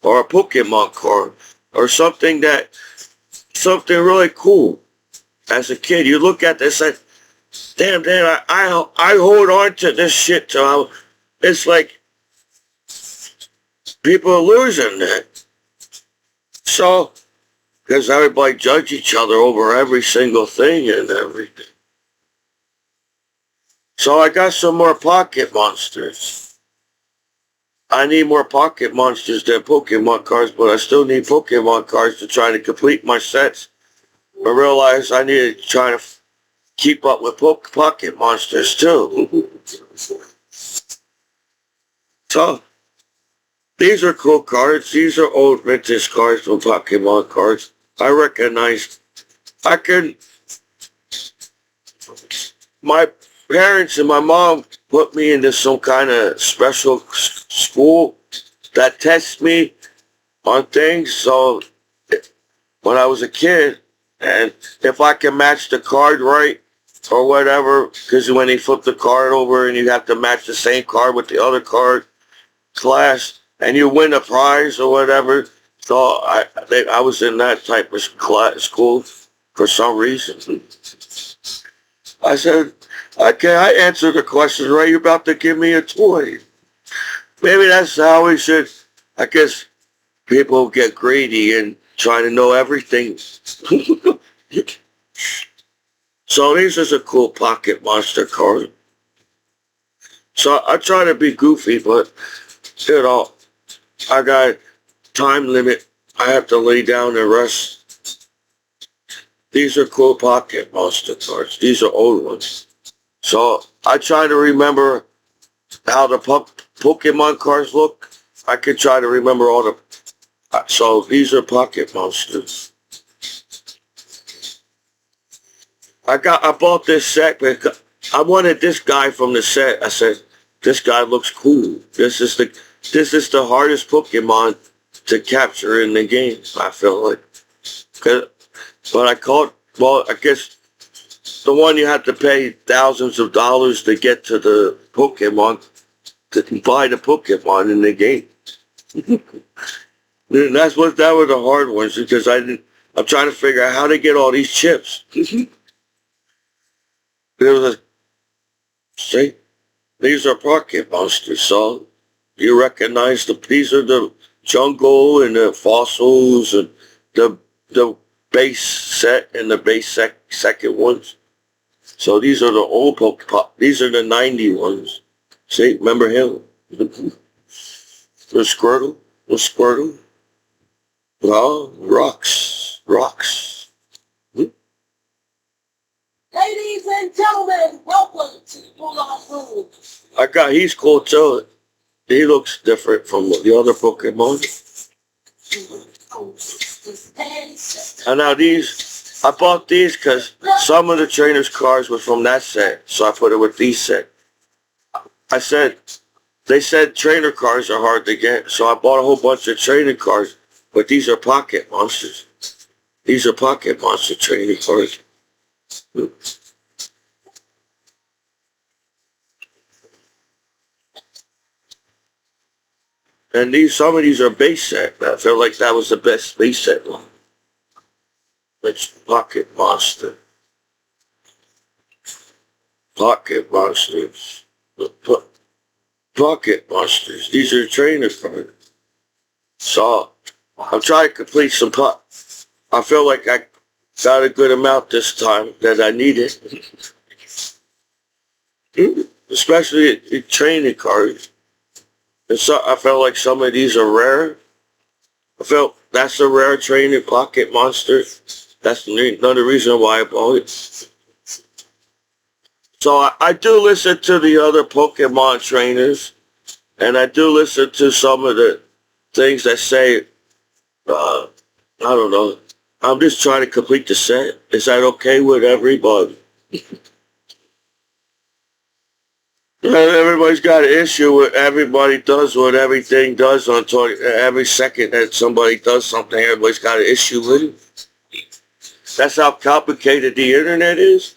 or a Pokemon card or something really cool. As a kid, you look at this and damn, I hold on to this shit till it's like people are losing that. So, because everybody judge each other over every single thing and everything. So I got some more pocket monsters. I need more pocket monsters than Pokemon cards, but I still need Pokemon cards to try to complete my sets. I realized I need to try to keep up with pocket monsters too. So, these are cool cards. These are old vintage cards from Pokemon cards. My parents and my mom put me into some kind of special school that tests me on things. So when I was a kid, and if I can match the card right or whatever, because when they flip the card over and you have to match the same card with the other card class, and you win a prize or whatever. So I was in that type of school for some reason. I said, okay, I answered the question right. You're about to give me a toy. Maybe that's how we should, I guess people get greedy and try to know everything. So this is a cool pocket monster card. So I try to be goofy, but I got time limit. I have to lay down and rest. These are cool pocket monster cards. These are old ones. So I try to remember how the Pokemon cards look. I can try to remember all the. So these are pocket monsters. I bought this set because I wanted this guy from the set. I said, this guy looks cool. This is the hardest Pokemon to capture in the game, I feel like. But I guess the one you have to pay thousands of dollars to get to the Pokemon, to buy the Pokemon in the game. That were the hard ones because I'm trying to figure out how to get all these chips. See, these are pocket monsters, so you recognize these are the jungle and the fossils and the base set and the base second ones. So these are the old Pokemon. These are the 90 ones. See, remember him? The Squirtle. Well, rocks. Ladies and gentlemen, welcome to Bulldog Room. He's cool too. He looks different from the other Pokemon. And now I bought these because some of the trainers' cards were from that set, so I put it with these set. They said trainer cards are hard to get, so I bought a whole bunch of trainer cards, but these are pocket monsters. These are pocket monster trainer cards. And some of these are base set. I feel like that was the best base set one. It's Pocket Monster. Pocket Monsters. Pocket Monsters. These are trainer cards. So, I'm trying to complete some putt. I feel like I got a good amount this time that I needed. Especially in training cards. And so I felt like some of these are rare. I felt that's a rare training Pocket Monster. That's another reason why I bought it. So I do listen to the other Pokemon trainers, and I do listen to some of the things that say, I don't know, I'm just trying to complete the set. Is that okay with everybody? Everybody's got an issue with everybody does what everything does on every second that somebody does something, everybody's got an issue with it. That's how complicated the internet is.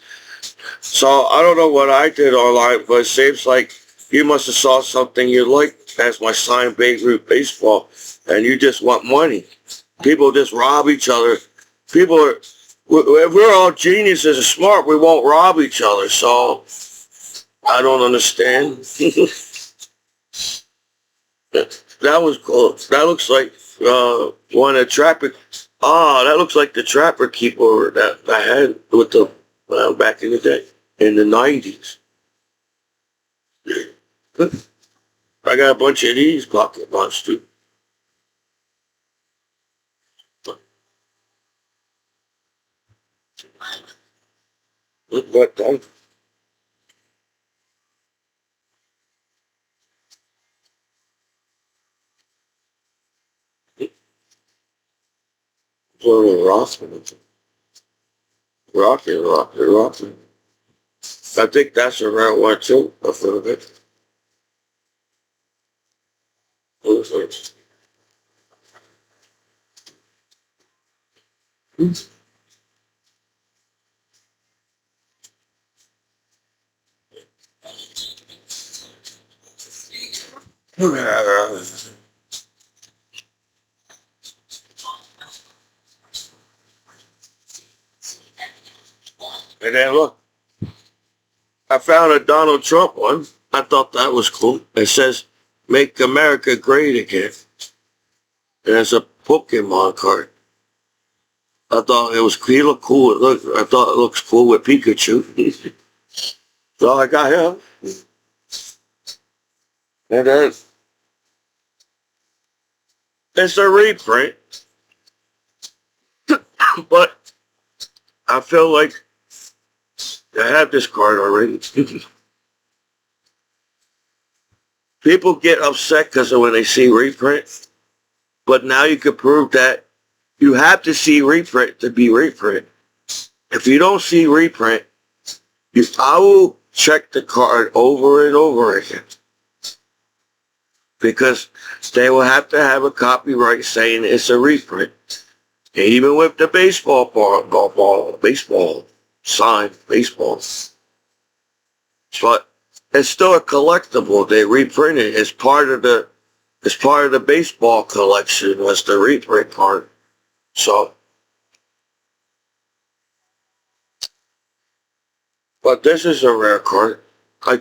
So I don't know what I did online, but it seems like you must have saw something you liked as my signed Babe Ruth baseball, and you just want money. People just rob each other. People are, if we're all geniuses and smart, we won't rob each other. So I don't understand. That was cool. That looks like one of the trapper. That looks like the trapper keeper that I had with the back in the day, in the 90s. I got a bunch of these Pocket Monsters. But rocking. I think that's a rare one too. A little bit. And then look, I found a Donald Trump one. I thought that was cool. It says, "Make America Great Again." And it's a Pokemon card. I thought it was, he looked cool. I thought it looks cool with Pikachu. So I got him. And then it's a reprint. But I feel like I have this card already. People get upset because of when they see reprint. But now you can prove that you have to see reprint to be reprint. If you don't see reprint, I will check the card over and over again. Because they will have to have a copyright saying it's a reprint. And even with the baseball signed baseball. But it's still a collectible. They reprint it. It's part of the baseball collection was the reprint part. So, but this is a rare card. I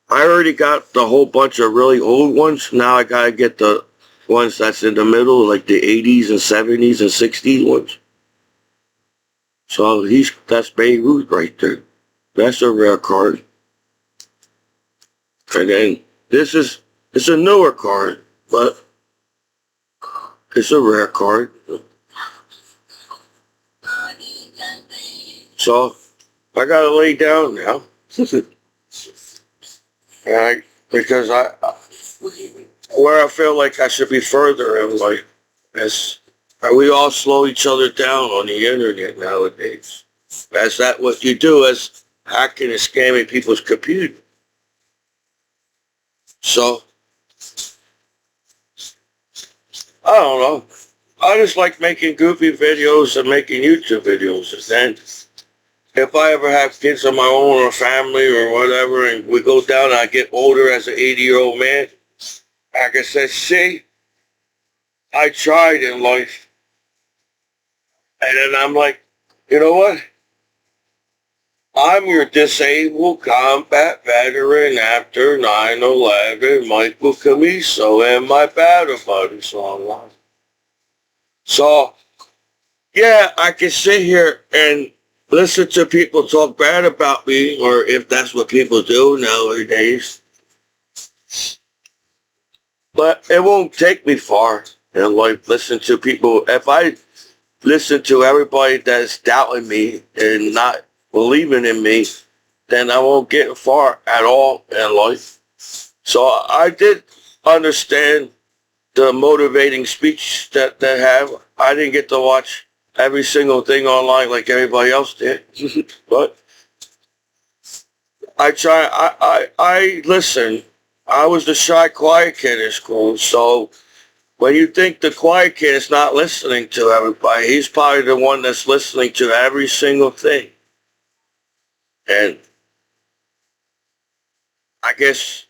already got the whole bunch of really old ones. Now I gotta get the ones that's in the middle, like the 80s and 70s and 60s ones. So that's Babe Ruth right there. That's a rare card. And then it's a newer card, but it's a rare card. So I gotta lay down now. Because where I feel like I should be further in life, as we all slow each other down on the internet nowadays. That's that what you do as hacking and scamming people's computer. So I don't know. I just like making goofy videos and making YouTube videos. And then if I ever have kids of my own or family or whatever, and we go down and I get older as an 80-year-old man, Like I said, see, I tried in life. And then I'm like, you know what? I'm your disabled combat veteran after 9/11, Michael Commiso, and my battle buddies online. So, yeah, I can sit here and listen to people talk bad about me, or if that's what people do nowadays. But it won't take me far in life. Listen to people. If I listen to everybody that's doubting me and not believing in me, then I won't get far at all in life. So I did understand the motivating speech that they have. I didn't get to watch every single thing online like everybody else did. But I listen. I was the shy, quiet kid in school. So when you think the quiet kid is not listening to everybody, he's probably the one that's listening to every single thing. And I guess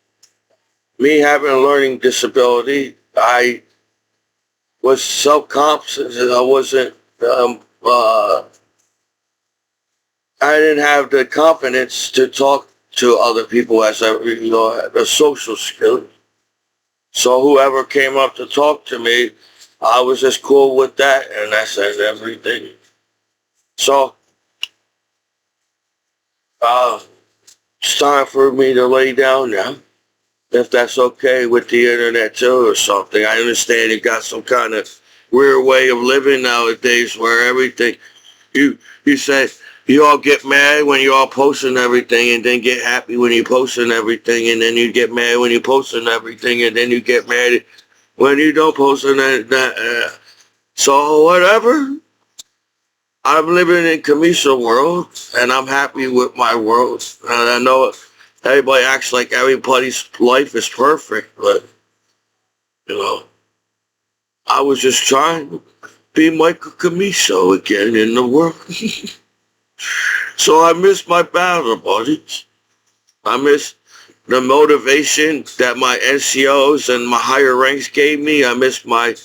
me having a learning disability, I was self-conscious. I wasn't, I didn't have the confidence to talk to other people as had a social skill. So whoever came up to talk to me, I was just cool with that, and that said everything. So, it's time for me to lay down now, if that's okay with the internet too or something. I understand it got some kind of weird way of living nowadays where everything, you say, you all get mad when you're all posting everything and then get happy when you're posting everything, and then you get mad when you're posting everything, and then you get mad when you don't post that. So whatever. I'm living in Commiso world, and I'm happy with my world. And I know everybody acts like everybody's life is perfect, but, I was just trying to be Michael Commiso again in the world. So I miss my battle buddies. I miss the motivation that my NCOs and my higher ranks gave me. I miss my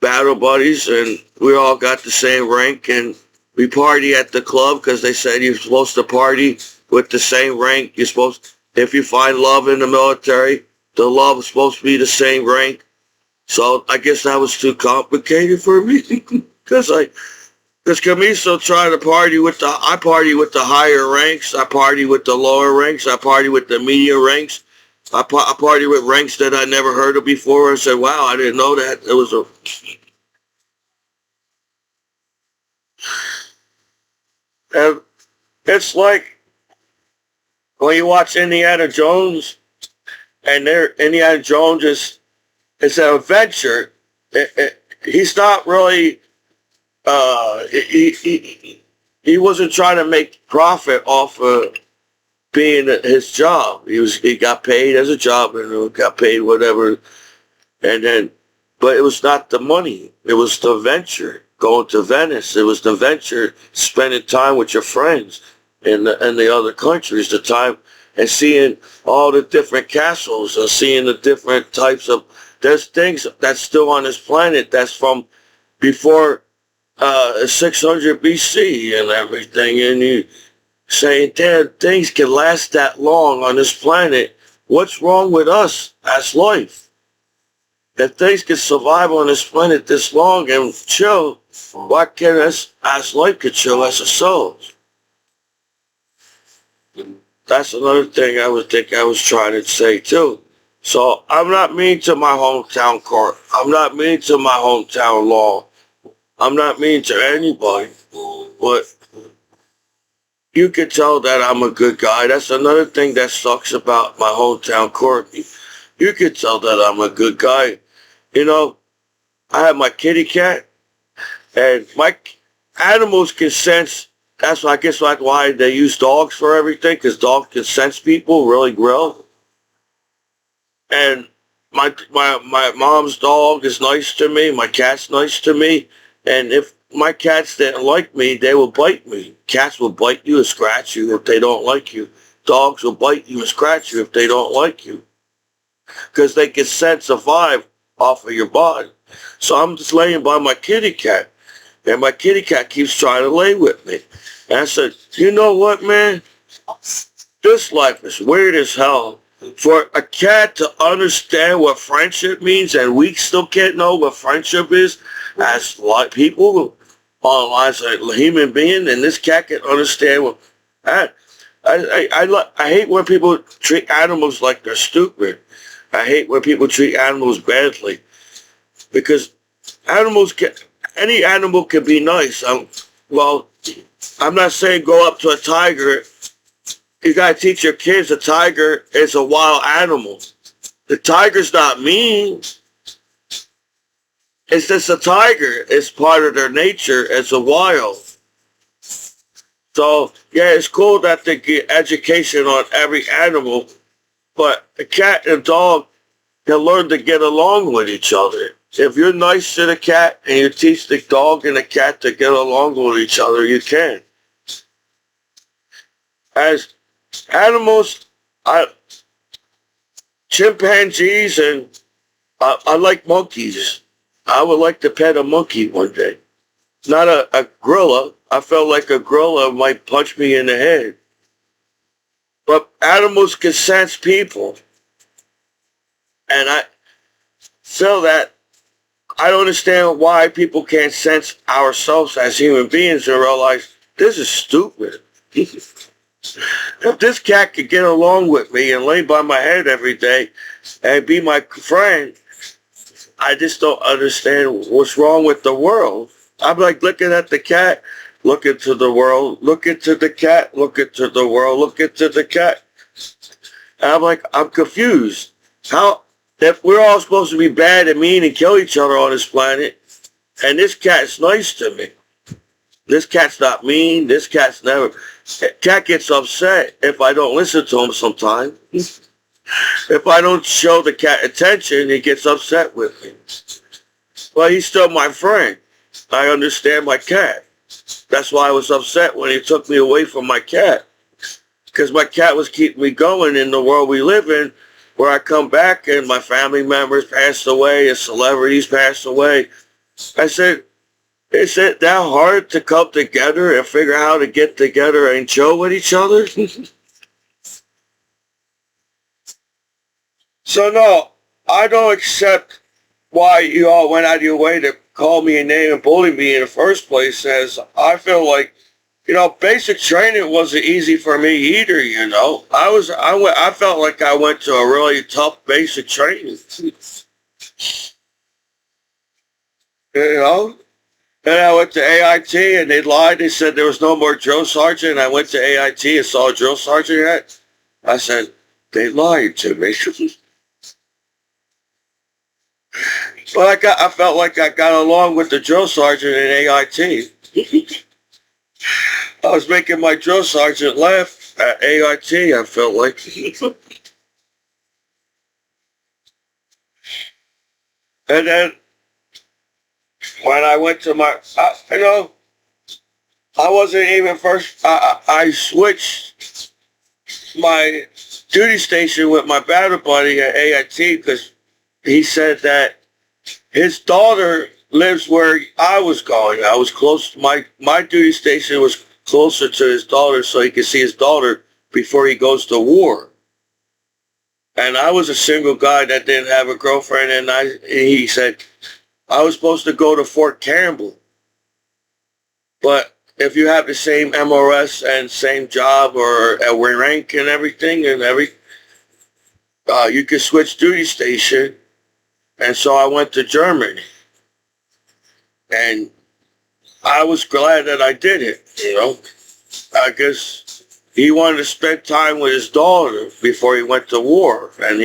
battle buddies, and we all got the same rank, and we party at the club because they said you're supposed to party with the same rank. You're supposed, if you find love in the military, the love is supposed to be the same rank. So I guess that was too complicated for me because Commiso tried to I party with the higher ranks, I party with the lower ranks, I party with the medium ranks, I party with ranks that I never heard of before. I said, wow, I didn't know that. It was and it's like when you watch Indiana Jones, and Indiana Jones is an adventure. He's not really, he wasn't trying to make profit off of being his job. He got paid as a job and got paid whatever, and then, but it was not the money. It was the venture. Going to Venice. It was the venture, spending time with your friends in the other countries, the time, and seeing all the different castles and seeing the different types of, there's things that's still on this planet that's from before 600 BC and everything, and you saying, damn, things can last that long on this planet. What's wrong with us as life? If things can survive on this planet this long and chill, why can't us as life could chill as a soul? That's another thing I was trying to say too. So I'm not mean to my hometown court. I'm not mean to my hometown law. I'm not mean to anybody. But you can tell that I'm a good guy. That's another thing that sucks about my hometown court. You can tell that I'm a good guy. I have my kitty cat, and my animals can sense. That's why I guess like why they use dogs for everything, because dogs can sense people really well. And my mom's dog is nice to me. My cat's nice to me. And if my cats didn't like me, they will bite me. Cats will bite you and scratch you if they don't like you. Dogs will bite you and scratch you if they don't like you. because they can sense a vibe off of your body. So I'm just laying by my kitty cat, and my kitty cat keeps trying to lay with me. And I said, you know what, man? This life is weird as hell. For a cat to understand what friendship means, and we still can't know what friendship is, as like people on as a human being, and this cat can understand what. I hate when people treat animals like they're stupid. I hate when people treat animals badly, because any animal can be nice. Well, I'm not saying go up to a tiger. You gotta teach your kids a tiger is a wild animal. The tiger's not mean. It's just a tiger. It's part of their nature as a wild. So, yeah, it's cool that they get education on every animal, but a cat and a dog can learn to get along with each other. If you're nice to the cat and you teach the dog and the cat to get along with each other, you can. As animals, chimpanzees, and I like monkeys. I would like to pet a monkey one day. Not a gorilla. I felt like a gorilla might punch me in the head. But animals can sense people. And I feel that I don't understand why people can't sense ourselves as human beings and realize this is stupid. If this cat could get along with me and lay by my head every day and be my friend, I just don't understand what's wrong with the world. I'm like looking at the cat, looking to the world, looking to the cat, looking to the world, looking to the cat. And I'm like, I'm confused. How, if we're all supposed to be bad and mean and kill each other on this planet, and this cat's nice to me. This cat's not mean. This cat's never. Cat gets upset if I don't listen to him sometimes. If I don't show the cat attention, he gets upset with me. But he's still my friend. I understand my cat. That's why I was upset when he took me away from my cat. Because my cat was keeping me going in the world we live in, where I come back and my family members passed away and celebrities passed away. I said, is it that hard to come together and figure out how to get together and chill with each other? So no, I don't accept why you all went out of your way to call me a name and bully me in the first place, as I feel like, basic training wasn't easy for me either, I felt like I went to a really tough basic training. And I went to AIT and they lied. They said there was no more drill sergeant. I went to AIT and saw a drill sergeant hat. I said, they lied to me. But I felt like I got along with the drill sergeant in AIT. I was making my drill sergeant laugh at AIT, I felt like. And then when I went to I wasn't even first, I switched my duty station with my battle buddy at AIT because he said that his daughter lives where I was going. I was close, my duty station was closer to his daughter so he could see his daughter before he goes to war. And I was a single guy that didn't have a girlfriend, and he said, I was supposed to go to Fort Campbell. But if you have the same MRS and same job or rank and everything, and you can switch duty station. And so I went to Germany. And I was glad that I did it, I guess he wanted to spend time with his daughter before he went to war. And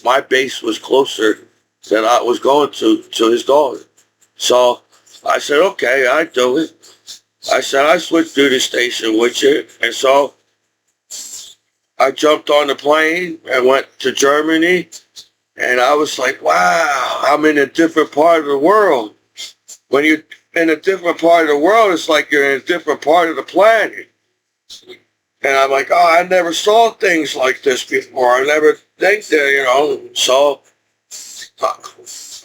my base was closer than I was going to his daughter. So I said, okay, I do it. I said, I switched duty station with you. And so I jumped on the plane and went to Germany. And I was like, wow, I'm in a different part of the world. When you're in a different part of the world, it's like you're in a different part of the planet. And I'm like, oh, I never saw things like this before. I never think that, so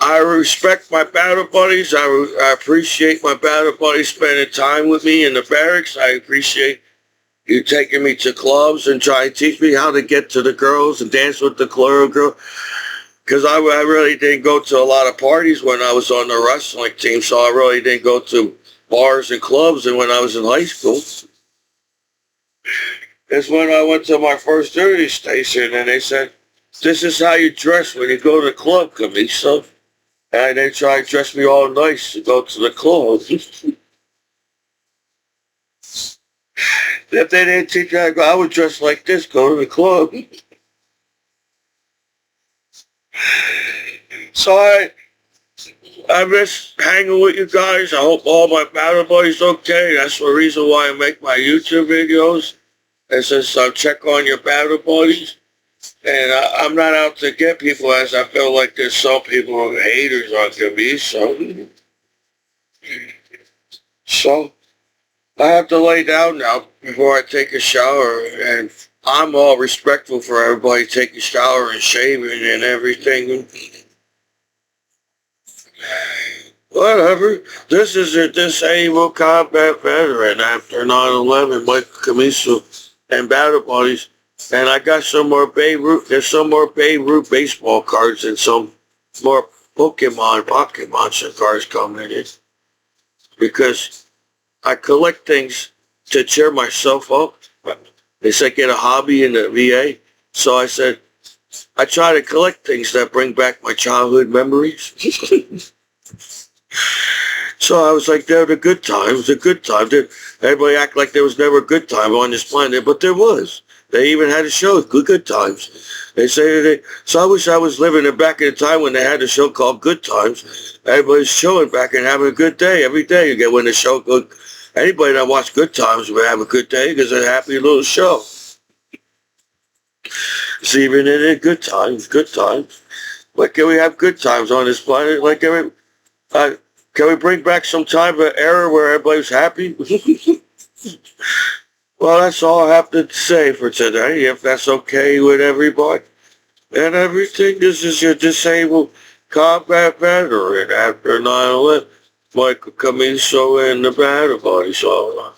I respect my battle buddies. I appreciate my battle buddies spending time with me in the barracks. I appreciate you taking me to clubs and trying to teach me how to get to the girls and dance with the girl. Because I really didn't go to a lot of parties when I was on the wrestling team, so I really didn't go to bars and clubs. And when I was in high school, that's when I went to my first duty station, and they said, "This is how you dress when you go to the club, Commiso." And they tried to dress me all nice to go to the club. If they didn't teach me how to go, I would dress like this, go to the club. So I miss hanging with you guys. I hope all my battle buddies okay. That's the reason why I make my YouTube videos. And since I check on your battle buddies. And I'm not out to get people, as I feel like there's some people who are haters on Commiso. So I have to lay down now before I take a shower. And I'm all respectful for everybody taking a shower and shaving and everything. Whatever. This is a disabled combat veteran after 9/11, Mike Commiso and battle buddies. And I got some more Babe Ruth. There's some more Babe Ruth baseball cards and some more Pokemon cards coming in. Because I collect things to cheer myself up. They said get a hobby in the VA. So I said, I try to collect things that bring back my childhood memories. So I was like, they're the good times, the good times. Everybody act like there was never a good time on this planet, but there was. They even had a show, Good Times. They say so I wish I was living in back in the time when they had a show called Good Times. Everybody's chilling back and having a good day. Every day you get when the show good. Anybody that watched Good Times would have a good day because it's a happy little show. It's even in it, good times. Like, can we have good times on this planet? Like, can we bring back some type of era where everybody's happy? Well, that's all I have to say for today, if that's okay with everybody. And everything, this is your disabled combat veteran after 9/11. Michael Commiso and the battle buddy. So